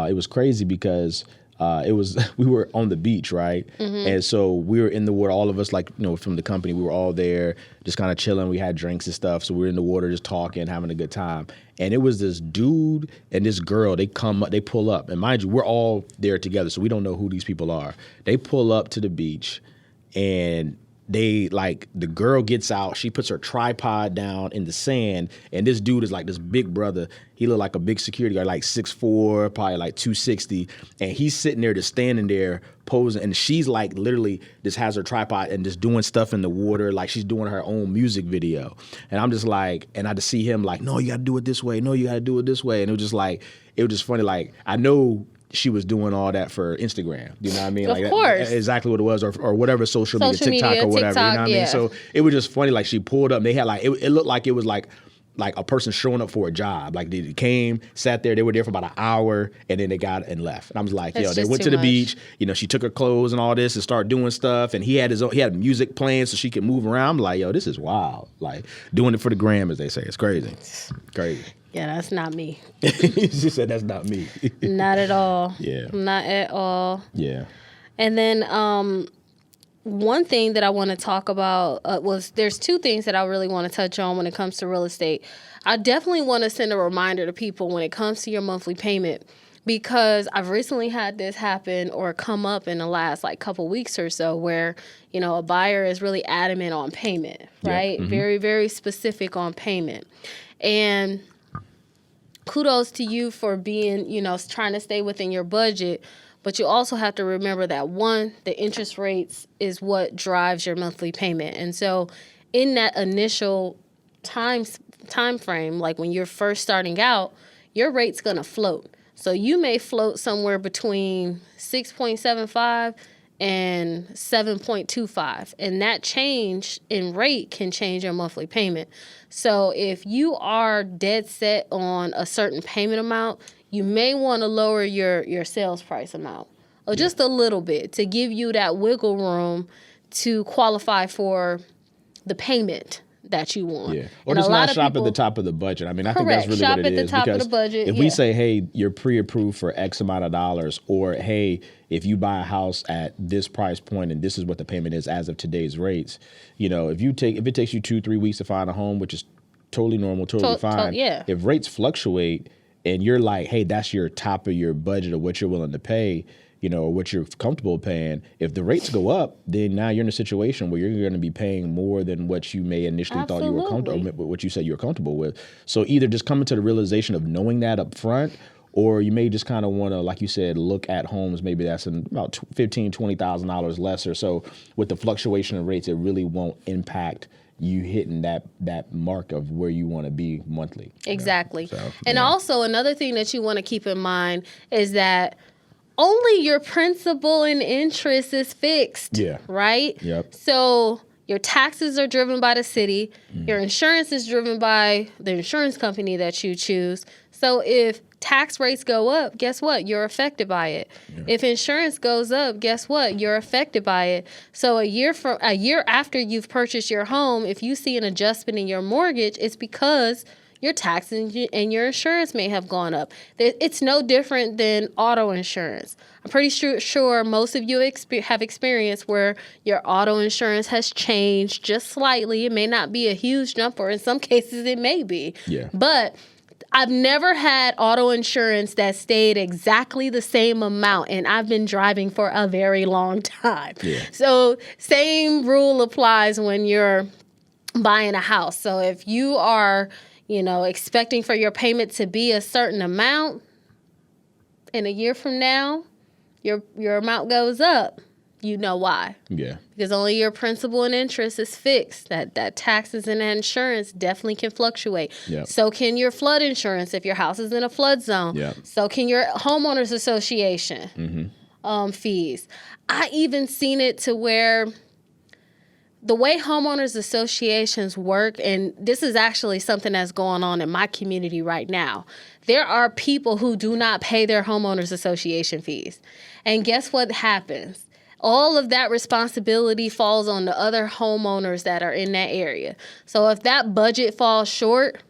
Speaker 3: It was crazy because we were on the beach, right? Mm-hmm. And so we were in the water, all of us, like, from the company, we were all there just kind of chilling. We had drinks and stuff. So we were in the water just talking, having a good time. And it was this dude and this girl, they pull up. And mind you, we're all there together, so we don't know who these people are. They pull up to the beach, and the girl gets out, she puts her tripod down in the sand, and this dude is like this big brother. He looked like a big security guard, like 6'4", probably like 260. And he's sitting there just standing there posing, and she's like literally just has her tripod and just doing stuff in the water, like she's doing her own music video. And I'm just like, and I just see him like, no, you gotta do it this way. No, you gotta do it this way. And it was just funny. Like, I know she was doing all that for Instagram. You know what I mean?
Speaker 2: Of course.
Speaker 3: Exactly what it was, or whatever social media, TikTok or whatever. You know what I mean? So it was just funny. Like, she pulled up, and they had like, it looked like it was like a person showing up for a job. Like, they came, sat there, they were there for about an hour, and then they got and left. And I was like, they went to the beach. She took her clothes and all this and started doing stuff. And he had music playing so she could move around. I'm like, yo, this is wild. Like, doing it for the gram, as they say. It's crazy. Crazy.
Speaker 2: Yeah, that's not me.
Speaker 3: She said that's not me.
Speaker 2: Not at all.
Speaker 3: Yeah.
Speaker 2: Not at all.
Speaker 3: Yeah.
Speaker 2: And then one thing that I want to talk about there's two things that I really want to touch on when it comes to real estate. I definitely want to send a reminder to people when it comes to your monthly payment, because I've recently had this happen or come up in the last couple weeks or so where, a buyer is really adamant on payment, right?
Speaker 3: Yeah.
Speaker 2: Very, very specific on payment. And kudos to you for being, trying to stay within your budget. But you also have to remember that, one, the interest rates is what drives your monthly payment. And so in that initial time frame, like when you're first starting out, your rate's going to float. So you may float somewhere between 6.75 and 7.25. And that change in rate can change your monthly payment. So if you are dead set on a certain payment amount, you may want to lower your sales price amount or just a little bit to give you that wiggle room to qualify for the payment that you want.
Speaker 3: Yeah. Or just not shop at the top of the budget. I mean, I think that's really
Speaker 2: shop
Speaker 3: what it is.
Speaker 2: Shop at the top of the budget.
Speaker 3: If we say, hey, you're pre-approved for X amount of dollars, or hey, if you buy a house at this price point and this is what the payment is as of today's rates, if it takes you 2-3 weeks to find a home, which is totally normal, totally fine. If rates fluctuate and you're like, hey, that's your top of your budget of what you're willing to pay, or what you're comfortable paying. If the rates go up, then now you're in a situation where you're going to be paying more than what you may initially thought you were comfortable, what you said you were comfortable with. So either just coming to the realization of knowing that up front, or you may just kind of want to, like you said, look at homes maybe that's about $15,000, $20,000 less or so. With the fluctuation of rates, it really won't impact you hitting that mark of where you want to be monthly.
Speaker 2: Exactly. And also another thing that you want to keep in mind is that only your principal and interest is fixed.
Speaker 3: Yeah.
Speaker 2: Right?
Speaker 3: Yep.
Speaker 2: So your taxes are driven by the city. Your insurance is driven by the insurance company that you choose. So if tax rates go up, guess what? You're affected by it. Yeah. If insurance goes up, guess what? You're affected by it. So a year after you've purchased your home, if you see an adjustment in your mortgage, it's because your taxes and your insurance may have gone up. It's no different than auto insurance. I'm pretty sure most of you have experienced where your auto insurance has changed just slightly. It may not be a huge jump, or in some cases it may be.
Speaker 3: Yeah.
Speaker 2: But I've never had auto insurance that stayed exactly the same amount, and I've been driving for a very long time.
Speaker 3: Yeah.
Speaker 2: So same rule applies when you're buying a house. So if you are expecting for your payment to be a certain amount, and a year from now, your amount goes up, you know why.
Speaker 3: Yeah.
Speaker 2: Because only your principal and interest is fixed. That taxes and insurance definitely can fluctuate.
Speaker 3: Yep.
Speaker 2: So can your flood insurance if your house is in a flood zone.
Speaker 3: Yep.
Speaker 2: So can your homeowners association fees. I even seen it to where the way homeowners associations work, and this is actually something that's going on in my community right now, there are people who do not pay their homeowners association fees. And guess what happens? All of that responsibility falls on the other homeowners that are in that area. So if that budget falls short,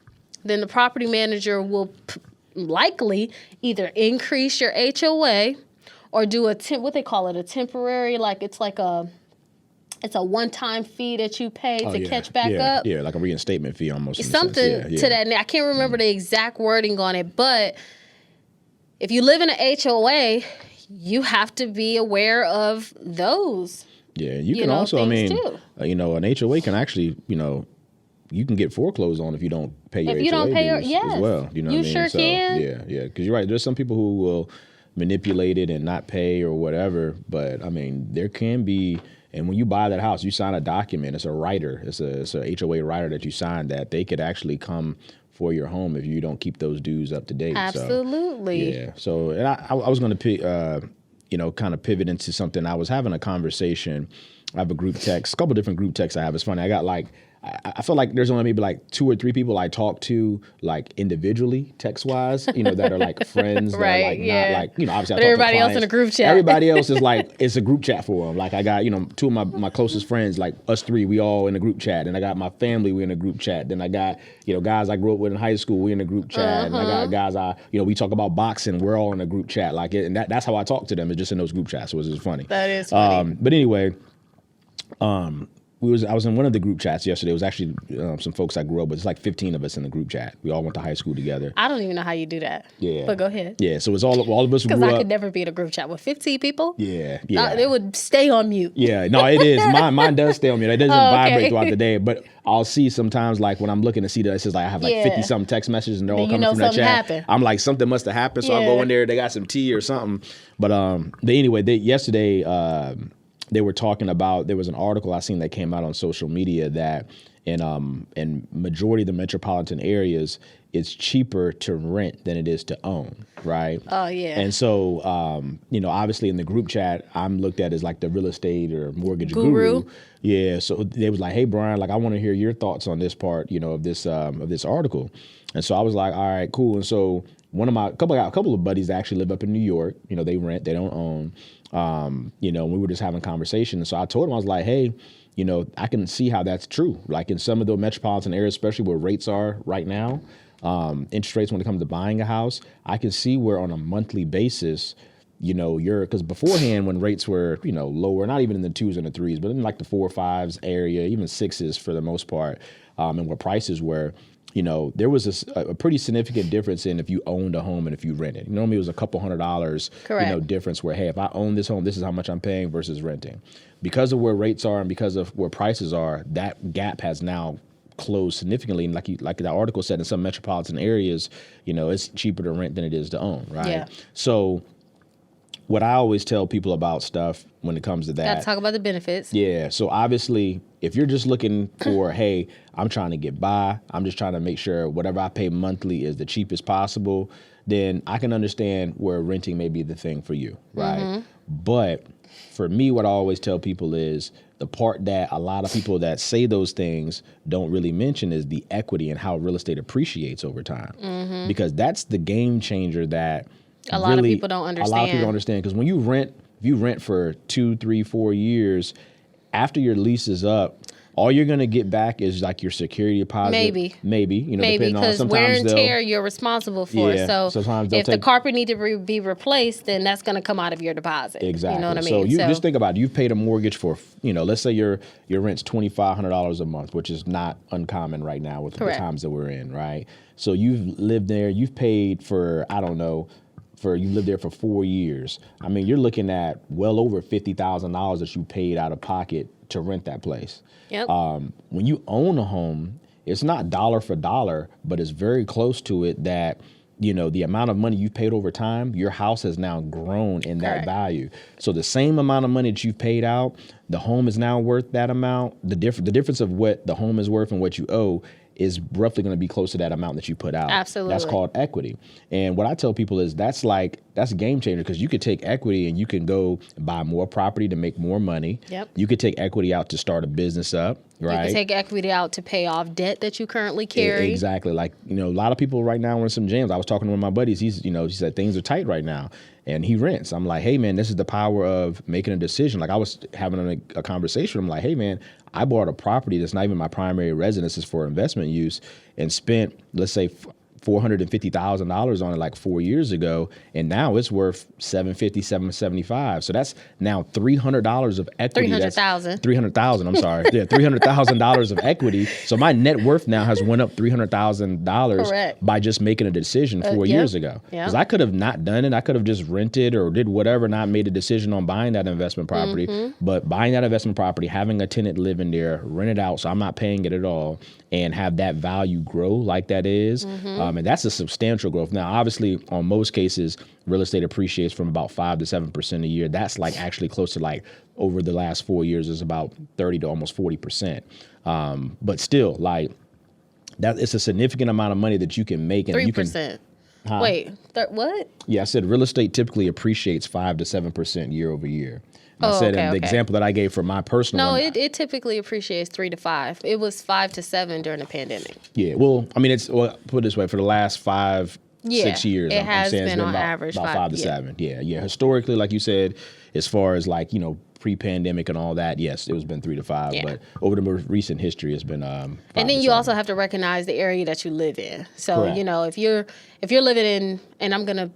Speaker 2: then the property manager will likely either increase your HOA or do what they call it, a temporary, it's a one-time fee that you pay to catch back up.
Speaker 3: Yeah, like a reinstatement fee almost.
Speaker 2: Something to that. I can't remember the exact wording on it, but if you live in an HOA, you have to be aware of those.
Speaker 3: Yeah, you can also, an HOA can actually, you can get foreclosed on if you don't pay your HOA dues as well. You know what I mean?
Speaker 2: Sure can.
Speaker 3: Yeah, because you're right. There's some people who will manipulate it and not pay or whatever, but there can be. And when you buy that house, you sign a document. It's a rider. It's a HOA rider that you sign that they could actually come for your home if you don't keep those dues up to date.
Speaker 2: Absolutely.
Speaker 3: So, yeah. So, and I was going to, kind of pivot into something. I was having a conversation. I have a group text, a couple different group texts I have. It's funny. I got I feel like there's only maybe 2 or 3 people I talk to individually text wise, that are friends.
Speaker 2: Right.
Speaker 3: That are not obviously.
Speaker 2: But everybody else in a group chat.
Speaker 3: Everybody else is it's a group chat for them. I got 2 of my closest friends, us 3, we all in a group chat. And I got my family, we in a group chat. Then I got guys I grew up with in high school, we in a group chat. And I got guys we talk about boxing, we're all in a group chat. And that's how I talk to them. It's just in those group chats. So it's just funny.
Speaker 2: That is funny.
Speaker 3: But anyway. I was in one of the group chats yesterday. It was actually some folks I grew up with. It's like 15 of us in the group chat. We all went to high school together.
Speaker 2: I don't even know how you do that.
Speaker 3: Yeah.
Speaker 2: But go ahead.
Speaker 3: Yeah, so it's all of us who grew
Speaker 2: Because
Speaker 3: up.
Speaker 2: I could never be in a group chat with 15 people.
Speaker 3: Yeah.
Speaker 2: It would stay on mute.
Speaker 3: Yeah, no, it is. Mine does stay on mute. It doesn't
Speaker 2: okay.
Speaker 3: vibrate throughout the day, but I'll see sometimes like when I'm looking to see that it says like I have like 50 something text messages and they're all coming from that chat.
Speaker 2: Happened.
Speaker 3: I'm like, something must have happened, so I'll go in there, they got some tea or something. But anyway, yesterday they were talking about, there was an article I seen that came out on social media that in majority of the metropolitan areas, it's cheaper to rent than it is to own, right?
Speaker 2: Oh, yeah.
Speaker 3: And so, obviously in the group chat, I'm looked at as like the real estate or mortgage guru. Yeah, so they was like, hey, Brian, like I want to hear your thoughts on this part, of this article. And so I was like, all right, cool. And so a couple of buddies that actually live up in New York, they rent, they don't own. We were just having a conversation. And so I told him, I was like, hey, I can see how that's true. Like in some of the metropolitan areas, especially where rates are right now, interest rates when it comes to buying a house, I can see where on a monthly basis, because beforehand when rates were, lower, not even in the 2s and the 3s, but in like the 4 or 5s area, even 6s for the most part, and where prices were, there was a pretty significant difference in if you owned a home and if you rented. Normally it was a couple $100,
Speaker 2: Correct.
Speaker 3: Difference where, hey, if I own this home, this is how much I'm paying versus renting. Because of where rates are and because of where prices are, that gap has now closed significantly. And like the article said, in some metropolitan areas, it's cheaper to rent than it is to own, right?
Speaker 2: Yeah.
Speaker 3: So what I always tell people about stuff when it comes to that.
Speaker 2: Gotta talk about the benefits.
Speaker 3: Yeah. So obviously, if you're just looking for, hey, I'm trying to get by, I'm just trying to make sure whatever I pay monthly is the cheapest possible, then I can understand where renting may be the thing for you, right? Mm-hmm. But for me, what I always tell people is the part that a lot of people that say those things don't really mention is the equity and how real estate appreciates over time. Mm-hmm. Because that's the game changer that
Speaker 2: a lot of people don't understand.
Speaker 3: A lot of people don't understand because when if you rent for 2, 3, 4 years, after your lease is up, all you're going to get back is like your security deposit. Maybe, depending on
Speaker 2: because wear and tear you're responsible for.
Speaker 3: Yeah,
Speaker 2: so if the carpet need to be replaced, then that's going to come out of your deposit.
Speaker 3: Exactly.
Speaker 2: You know what I mean?
Speaker 3: So just think about it. You've paid a mortgage for, let's say your rent's $2,500 a month, which is not uncommon right now with the times that we're in, right? So you've lived there. You've paid for, you lived there for 4 years. I mean, you're looking at well over $50,000 that you paid out of pocket to rent that place.
Speaker 2: Yep.
Speaker 3: When you own a home, it's not dollar for dollar, but it's very close to it that, the amount of money you've paid over time, your house has now grown in that value. So the same amount of money that you've paid out, the home is now worth that amount. The difference of what the home is worth and what you owe is roughly going to be close to that amount that you put out.
Speaker 2: Absolutely.
Speaker 3: That's called equity. And what I tell people is that's a game changer because you could take equity and you can go buy more property to make more money.
Speaker 2: Yep.
Speaker 3: You could take equity out to start a business up, right?
Speaker 2: You can take equity out to pay off debt that you currently carry.
Speaker 3: Exactly. Like, a lot of people right now are in some jams. I was talking to one of my buddies. He said things are tight right now. And he rents. I'm like, hey, man, this is the power of making a decision. Like I was having a conversation. I'm like, hey, man, I bought a property that's not even my primary residence. It's for investment use and spent, let's say, $450,000 on it like 4 years ago, and now it's worth $750,000, $775,000. So that's now $300 of equity. $300,000. I'm sorry. Yeah, $300,000 of equity. So my net worth now has went up $300,000 by just making a decision 4 years ago. Because I could have not done it. I could have just rented or did whatever, not made a decision on buying that investment property. Mm-hmm. But buying that investment property, having a tenant live in there, rent it out, so I'm not paying it at all, and have that value grow like that is. Mm-hmm. And that's a substantial growth. Now, obviously, on most cases, real estate appreciates from about 5 to 7% a year. That's like actually close to like over the last 4 years is about 30 to almost 40%. But still, like that, it's a significant amount of money that you can make. And
Speaker 2: 3%. Wait, what?
Speaker 3: Yeah, I said real estate typically appreciates 5 to 7% year over year. I said in the example that I gave for my personal one.
Speaker 2: No, it typically appreciates 3 to 5. It was 5 to 7 during the pandemic.
Speaker 3: Yeah, well, I mean, put it this way, for the last 6 years,
Speaker 2: it has been on average
Speaker 3: about 5 to 7. Yeah. Historically, like you said, as far as like, pre-pandemic and all that, yes, it was been 3 to 5. Yeah. But over the more recent history, it's been 5
Speaker 2: and then you also have to recognize the area that you live in. So, if you're living in, and I'm gonna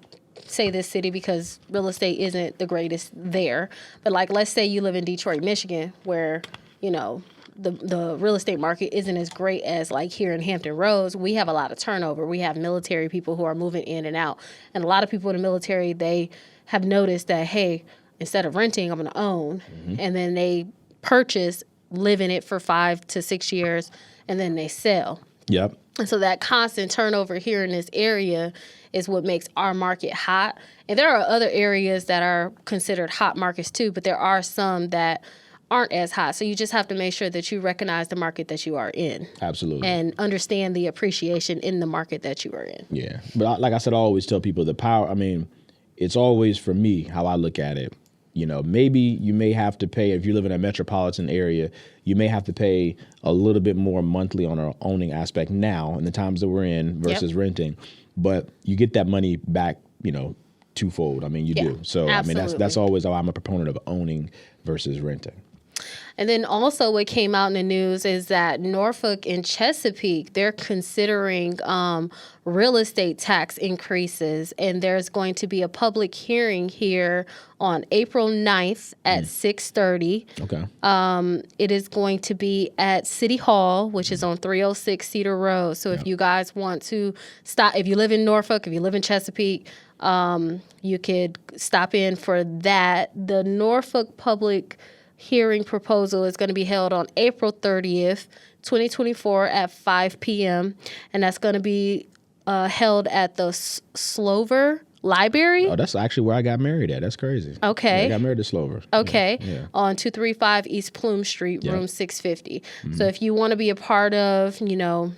Speaker 2: say this city because real estate isn't the greatest there. But like, let's say you live in Detroit, Michigan, where, you know, the real estate market isn't as great as like here in Hampton Roads. We have a lot of turnover. We have military people who are moving in and out. And a lot of people in the military, they have noticed that, hey, instead of renting, I'm going to own. And then they purchase, live in it for 5 to 6 years, and then they sell.
Speaker 3: Yep.
Speaker 2: And so that constant turnover here in this area is what makes our market hot. And there are other areas that are considered hot markets too, but there are some that aren't as hot. So you just have to make sure that you recognize the market that you are in.
Speaker 3: Absolutely.
Speaker 2: And understand the appreciation in the market that you are in.
Speaker 3: Yeah. But like I said, I always tell people the power, I mean, it's always for me how I look at it. You know, maybe you may have to pay, if you live in a metropolitan area, you may have to pay a little bit more monthly on our owning aspect now in the times that we're in versus renting. But you get that money back, you know, twofold. I mean, you do. So,
Speaker 2: absolutely.
Speaker 3: I mean, that's always how I'm a proponent of owning versus renting.
Speaker 2: And then also what came out in the news is that Norfolk and Chesapeake, they're considering real estate tax increases. And there's going to be a public hearing here on April 9th at 6:30.
Speaker 3: Okay.
Speaker 2: It is going to be at City Hall, which is on 306 Cedar Road. So if you guys want to stop, if you live in Norfolk, if you live in Chesapeake, you could stop in for that. The Norfolk public hearing proposal is going to be held on April 30th, 2024 at 5 p.m. And that's going to be held at the Slover Library.
Speaker 3: Oh, that's actually where I got married at. That's crazy.
Speaker 2: Okay.
Speaker 3: Yeah, I got married to Slover.
Speaker 2: Okay.
Speaker 3: Yeah.
Speaker 2: On 235 East Plume Street, room 650. So if you want to be a part of, you know,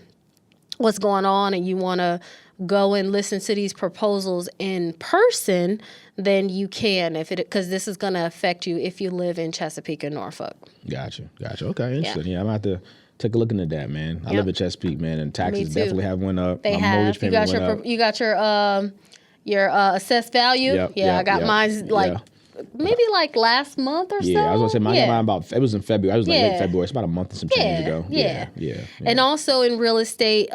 Speaker 2: what's going on and you want to go and listen to these proposals in person, then you can, because this is going to affect you if you live in Chesapeake or Norfolk.
Speaker 3: Gotcha. Okay, interesting. Yeah, I'm going to have to take a look into that, man. I live in Chesapeake, man, and taxes definitely have went up.
Speaker 2: They
Speaker 3: My
Speaker 2: have.
Speaker 3: mortgage payment went up.
Speaker 2: You got your assessed value. I got mine maybe like last month or so.
Speaker 3: Yeah, I was going to say mine got mine about, it was in February. I was like late February. It's about a month and some change ago.
Speaker 2: Yeah.
Speaker 3: Yeah.
Speaker 2: And also in real estate,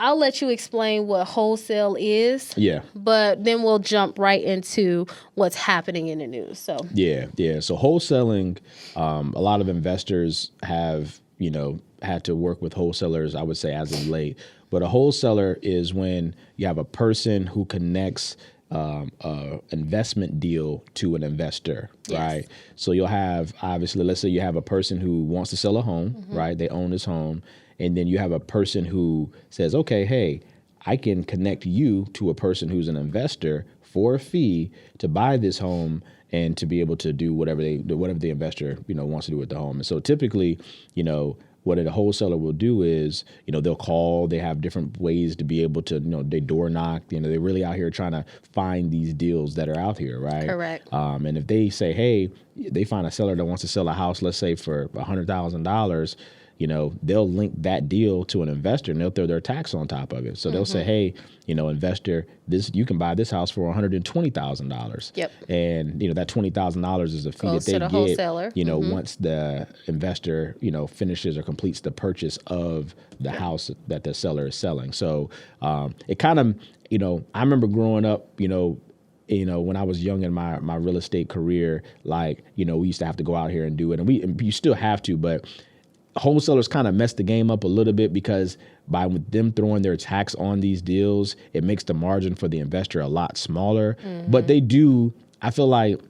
Speaker 2: I'll let you explain what wholesale is. Yeah. But then we'll jump right into what's happening in the news. So
Speaker 3: Yeah. So wholesaling, a lot of investors have, you know, had to work with wholesalers, I would say, as of late. But a wholesaler is when you have a person who connects a investment deal to an investor, right? So you'll have, obviously, let's say you have a person who wants to sell a home, right? They own this home. And then you have a person who says, okay, hey, I can connect you to a person who's an investor for a fee to buy this home and to be able to do whatever the investor, you know, wants to do with the home. And so typically, you know, what a wholesaler will do is, you know, they'll call, they have different ways to be able to, you know, they door knock, you know, they're really out here trying to find these deals that are out here, right?
Speaker 2: Correct.
Speaker 3: And if they say, hey, they find a seller that wants to sell a house, let's say for $100,000, you know, they'll link that deal to an investor and they'll throw their tax on top of it. So they'll say, hey, you know, investor, you can buy this house for $120,000.
Speaker 2: Yep.
Speaker 3: And, you know, that $20,000 is a fee
Speaker 2: goes
Speaker 3: that they
Speaker 2: to the
Speaker 3: get,
Speaker 2: wholesaler.
Speaker 3: you know, once the investor, you know, finishes or completes the purchase of the house that the seller is selling. So it kind of, you know, I remember growing up, you know, when I was young in my real estate career, like, you know, we used to have to go out here and do it. And you still have to, but wholesalers kind of messed the game up a little bit because by them throwing their tax on these deals, it makes the margin for the investor a lot smaller. But they do, I feel like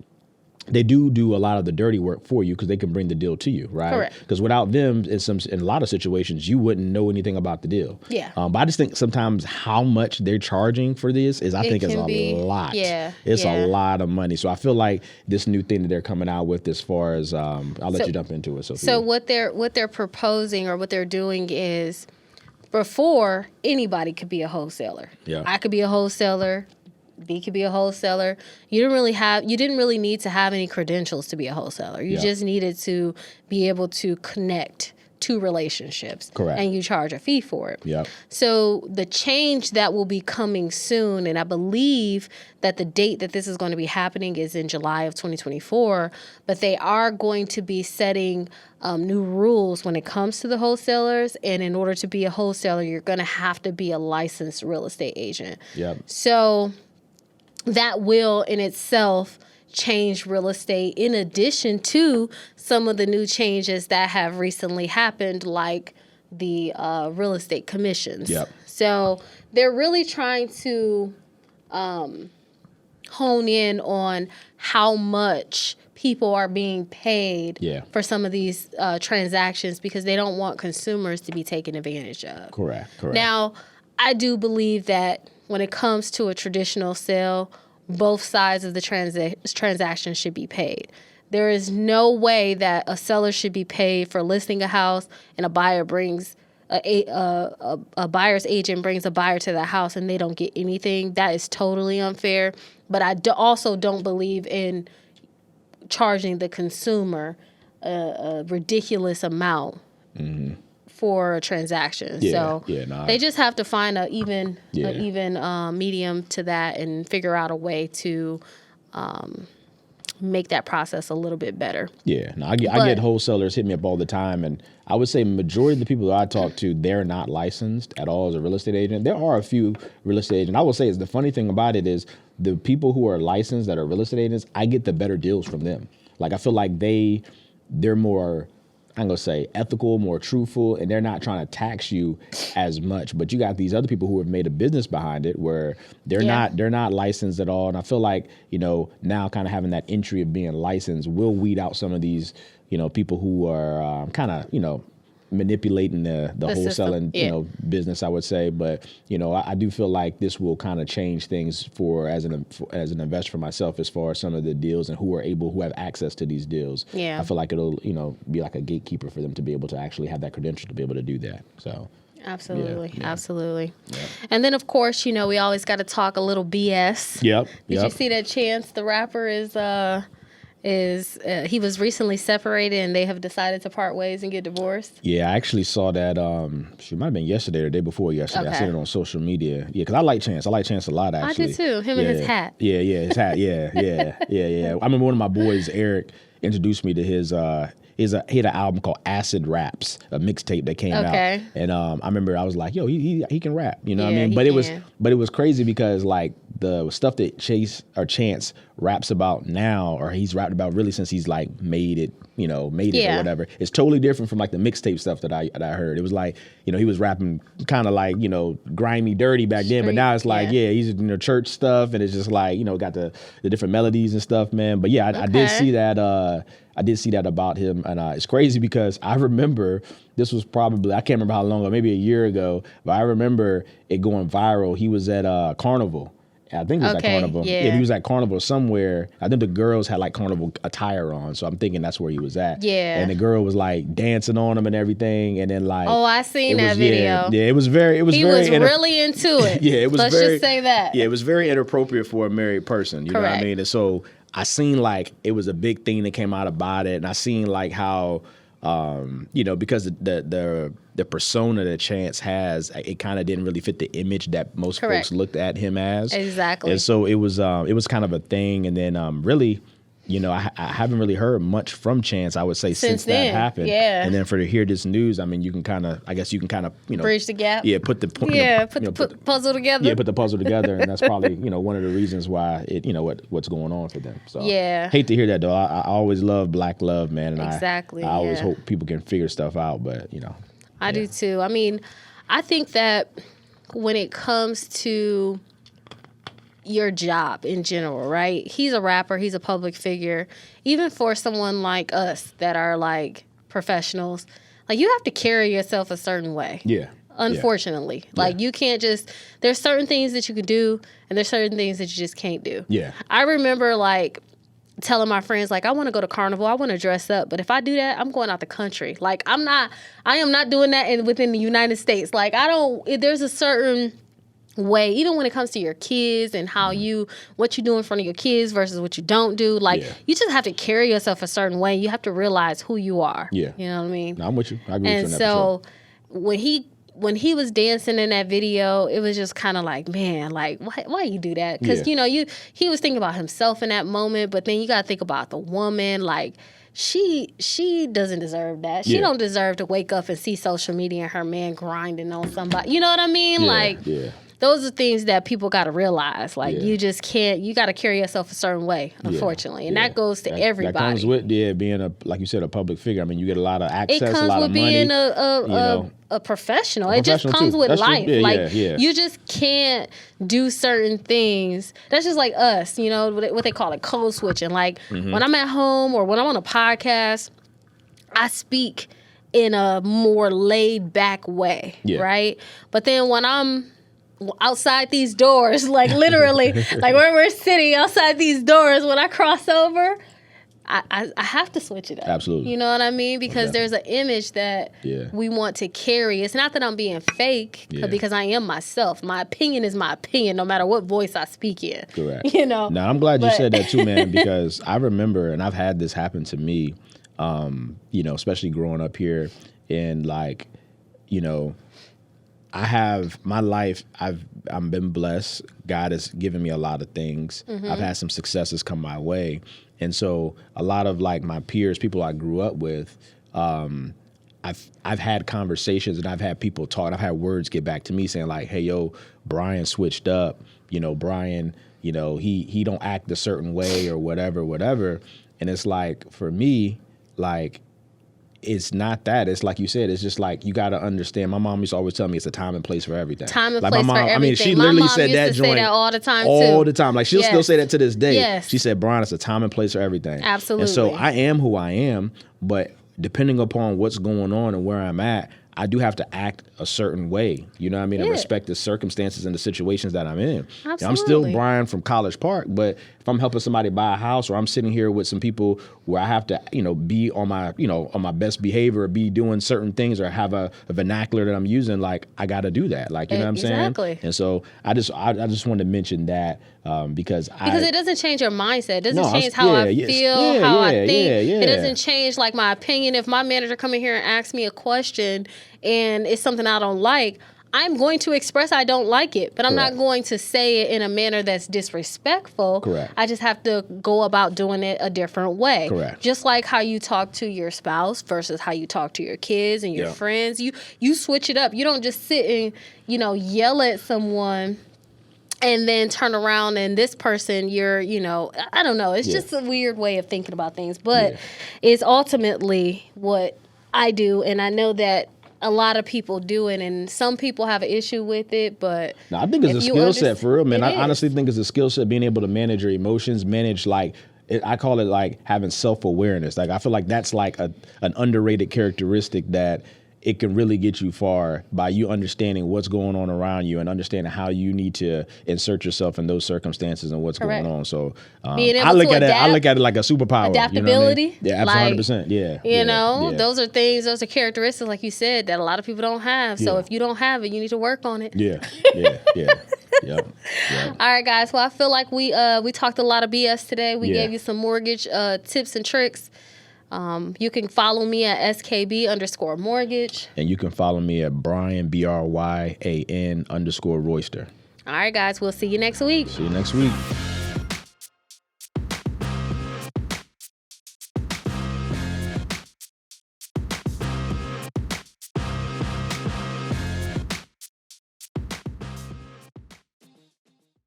Speaker 3: they do a lot of the dirty work for you because they can bring the deal to you, right?
Speaker 2: Correct.
Speaker 3: Because without them, in a lot of situations, you wouldn't know anything about the deal.
Speaker 2: Yeah.
Speaker 3: But I just think sometimes how much they're charging for this is, I think, is a lot.
Speaker 2: Yeah.
Speaker 3: It's a lot of money. So I feel like this new thing that they're coming out with, as far as, I'll let you jump into it, Sophia.
Speaker 2: So what they're proposing or what they're doing is, before, anybody could be a wholesaler.
Speaker 3: Yeah.
Speaker 2: I could be a wholesaler. B could be a wholesaler. You didn't really need to have any credentials to be a wholesaler. You just needed to be able to connect two relationships.
Speaker 3: Correct.
Speaker 2: And you charge a fee for it.
Speaker 3: Yep.
Speaker 2: So the change that will be coming soon, and I believe that the date that this is going to be happening is in July of 2024, but they are going to be setting new rules when it comes to the wholesalers. And in order to be a wholesaler, you're going to have to be a licensed real estate agent.
Speaker 3: Yep.
Speaker 2: So that will in itself change real estate, in addition to some of the new changes that have recently happened, like the real estate commissions.
Speaker 3: Yep.
Speaker 2: So they're really trying to hone in on how much people are being paid for some of these transactions, because they don't want consumers to be taken advantage of.
Speaker 3: Correct.
Speaker 2: Now, I do believe that when it comes to a traditional sale, both sides of the transaction should be paid. There is no way that a seller should be paid for listing a house and a buyer brings a buyer's agent brings a buyer to the house and they don't get anything. That is totally unfair. But I also don't believe in charging the consumer a ridiculous amount for a transaction. They just have to find an even medium to that and figure out a way to make that process a little bit better.
Speaker 3: Yeah, no, I get wholesalers hit me up all the time, and I would say majority of the people that I talk to, they're not licensed at all as a real estate agent. There are a few real estate agents. I will say, is the funny thing about it is the people who are licensed that are real estate agents, I get the better deals from them. Like, I feel like they're more, I'm going to say, ethical, more truthful, and they're not trying to tax you as much. But you got these other people who have made a business behind it where they're not licensed at all. And I feel like, now kind of having that entry of being licensed will weed out some of these, people who are kind of, manipulating the wholesaling, business, I would say. But, I do feel like this will kind of change things as an investor for myself, as far as some of the deals and who have access to these deals.
Speaker 2: Yeah.
Speaker 3: I feel like it'll, be like a gatekeeper for them to be able to actually have that credential to be able to do that. So.
Speaker 2: Absolutely.
Speaker 3: Yeah.
Speaker 2: Absolutely. Yep. And then, of course, we always got to talk a little BS.
Speaker 3: Yep.
Speaker 2: Did you see that Chance the Rapper he was recently separated and they have decided to part ways and get divorced?
Speaker 3: Yeah, I actually saw that. She might have been yesterday or the day before yesterday. Okay. I seen it on social media. Yeah, because I like Chance. I like Chance a lot, actually.
Speaker 2: I do too. Him and his hat.
Speaker 3: Yeah, his hat. Yeah. I remember one of my boys, Eric, introduced me to his. He had an album called Acid Raps, a mixtape that came out. And I remember I was like, yo, he can rap. You know what I mean? But it was crazy because like the stuff that Chance raps about now, or he's rapped about really since he's like made it or whatever, it's totally different from like the mixtape stuff that I heard. It was like, he was rapping kind of like, grimy, dirty back then, but now it's like, he's church stuff, and it's just like, got the different melodies and stuff, man. But yeah, I did see that. I did see that about him, and it's crazy because I remember this was probably, I can't remember how long ago, maybe a year ago, but I remember it going viral. He was at Carnival. I think it was at Carnival. Yeah, he was at Carnival somewhere. I think the girls had like Carnival attire on, so I'm thinking that's where he was at.
Speaker 2: Yeah.
Speaker 3: And the girl was like dancing on him and everything, and then like,
Speaker 2: oh, I seen that video.
Speaker 3: Yeah, it was very. He was
Speaker 2: really into it.
Speaker 3: Yeah, it was.
Speaker 2: Let's just say that.
Speaker 3: Yeah, it was very inappropriate for a married person. You know what I mean? And so I seen like it was a big thing that came out about it, and I seen like how, because the persona that Chance has, it kind of didn't really fit the image that most folks looked at him as.
Speaker 2: Exactly.
Speaker 3: And so it was kind of a thing, and then really, I haven't really heard much from Chance, I would say, since that happened.
Speaker 2: Yeah.
Speaker 3: And then to hear this news, I mean, you can kind of
Speaker 2: bridge the gap.
Speaker 3: Yeah, put the
Speaker 2: puzzle together.
Speaker 3: Yeah, put the puzzle together, and that's probably one of the reasons why it what's going on for them. So hate to hear that though. I always love black love, man, and I always hope people can figure stuff out, but
Speaker 2: I do too. I mean, I think that when it comes to your job in general, right? He's a rapper. He's a public figure. Even for someone like us that are like professionals, like you have to carry yourself a certain way.
Speaker 3: Yeah.
Speaker 2: Unfortunately. Like you can't just, there's certain things that you can do and there's certain things that you just can't do.
Speaker 3: Yeah.
Speaker 2: I remember like telling my friends, like, I want to go to Carnival. I want to dress up. But if I do that, I'm going out the country. Like, I am not doing that within the United States. Like, there's a certain way, even when it comes to your kids and how what you do in front of your kids versus what you don't do. Like, you just have to carry yourself a certain way. You have to realize who you are.
Speaker 3: Yeah.
Speaker 2: You know what I mean?
Speaker 3: No, I'm with you. I agree with you
Speaker 2: And
Speaker 3: on that.
Speaker 2: so when he was dancing in that video, it was just kind of like, man, like, why you do that? Because, he was thinking about himself in that moment, but then you got to think about the woman. Like, she doesn't deserve that. She don't deserve to wake up and see social media and her man grinding on somebody. You know what I mean? Those are things that people got to realize. Like, you just can't, you got to carry yourself a certain way, unfortunately. And that goes to everybody.
Speaker 3: That comes with, being like you said, a public figure. I mean, you get a lot of access, a lot of money.
Speaker 2: It comes with being a professional. It just comes with life. You just can't do certain things. That's just like us, what they call it, code switching. Like, when I'm at home or when I'm on a podcast, I speak in a more laid back way, right? But then when I'm outside these doors, like literally, like where we're sitting outside these doors, when I cross over, I have to switch it up.
Speaker 3: Absolutely.
Speaker 2: You know what I mean? Because there's an image that we want to carry. It's not that I'm being fake, because I am myself. My opinion is my opinion, no matter what voice I speak in.
Speaker 3: Correct.
Speaker 2: Now,
Speaker 3: I'm glad you said that too, man, because I remember, and I've had this happen to me, especially growing up here, and like, I have my life. I've been blessed. God has given me a lot of things. I've had some successes come my way, and so a lot of like my peers, people I grew up with, I've had conversations and I've had people talk. I've had words get back to me saying like, "Hey, yo, Bryan switched up. Bryan, he don't act a certain way or whatever." And it's like for me, like. It's not that. It's like you said. It's just like you got to understand. My mom used to always tell me it's a time and place for everything.
Speaker 2: Time and
Speaker 3: like
Speaker 2: place
Speaker 3: my mom,
Speaker 2: for everything.
Speaker 3: I mean, she literally
Speaker 2: my mom
Speaker 3: said
Speaker 2: used
Speaker 3: that
Speaker 2: to
Speaker 3: joint
Speaker 2: say that all the time
Speaker 3: all
Speaker 2: too.
Speaker 3: the time. Like she'll still say that to this day.
Speaker 2: Yes.
Speaker 3: She said, "Bryan, it's a time and place for everything."
Speaker 2: Absolutely.
Speaker 3: And so I am who I am, but depending upon what's going on and where I'm at, I do have to act a certain way, you know what I mean, and respect the circumstances and the situations that I'm in.
Speaker 2: Absolutely.
Speaker 3: I'm still Bryan from College Park, but if I'm helping somebody buy a house or I'm sitting here with some people where I have to, be on my best behavior or be doing certain things or have a vernacular that I'm using, like I got to do that, like, you know what I'm saying?
Speaker 2: Exactly.
Speaker 3: And so I just wanted to mention that because
Speaker 2: it doesn't change your mindset. It doesn't change how I feel, how I think. It doesn't change like my opinion. If my manager come in here and asks me a question and it's something I don't like, I'm going to express I don't like it, but I'm not going to say it in a manner that's disrespectful.
Speaker 3: Correct.
Speaker 2: I just have to go about doing it a different way.
Speaker 3: Correct.
Speaker 2: Just like how you talk to your spouse versus how you talk to your kids and your friends. You switch it up. You don't just sit and, yell at someone and then turn around and this person you're, I don't know. It's just a weird way of thinking about things, but it's ultimately what I do. And I know that a lot of people do it, and some people have an issue with it, but
Speaker 3: no, I think it's a skill set for real, man. I honestly think it's a skill set, being able to manage your emotions, I call it like having self-awareness. Like I feel like that's like an underrated characteristic that it can really get you far by you understanding what's going on around you and understanding how you need to insert yourself in those circumstances and what's going on. So I look at it like a superpower.
Speaker 2: Adaptability.
Speaker 3: You know what I mean? Yeah, 100%. Yeah.
Speaker 2: Those are characteristics, like you said, that a lot of people don't have. So if you don't have it, you need to work on it.
Speaker 3: Yeah. Yep.
Speaker 2: All right, guys. Well, I feel like we talked a lot of BS today. We gave you some mortgage tips and tricks. You can follow me at SKB_mortgage.
Speaker 3: And you can follow me at Bryan, BRYAN _Royster.
Speaker 2: All right, guys. We'll see you next week.
Speaker 3: See you next week.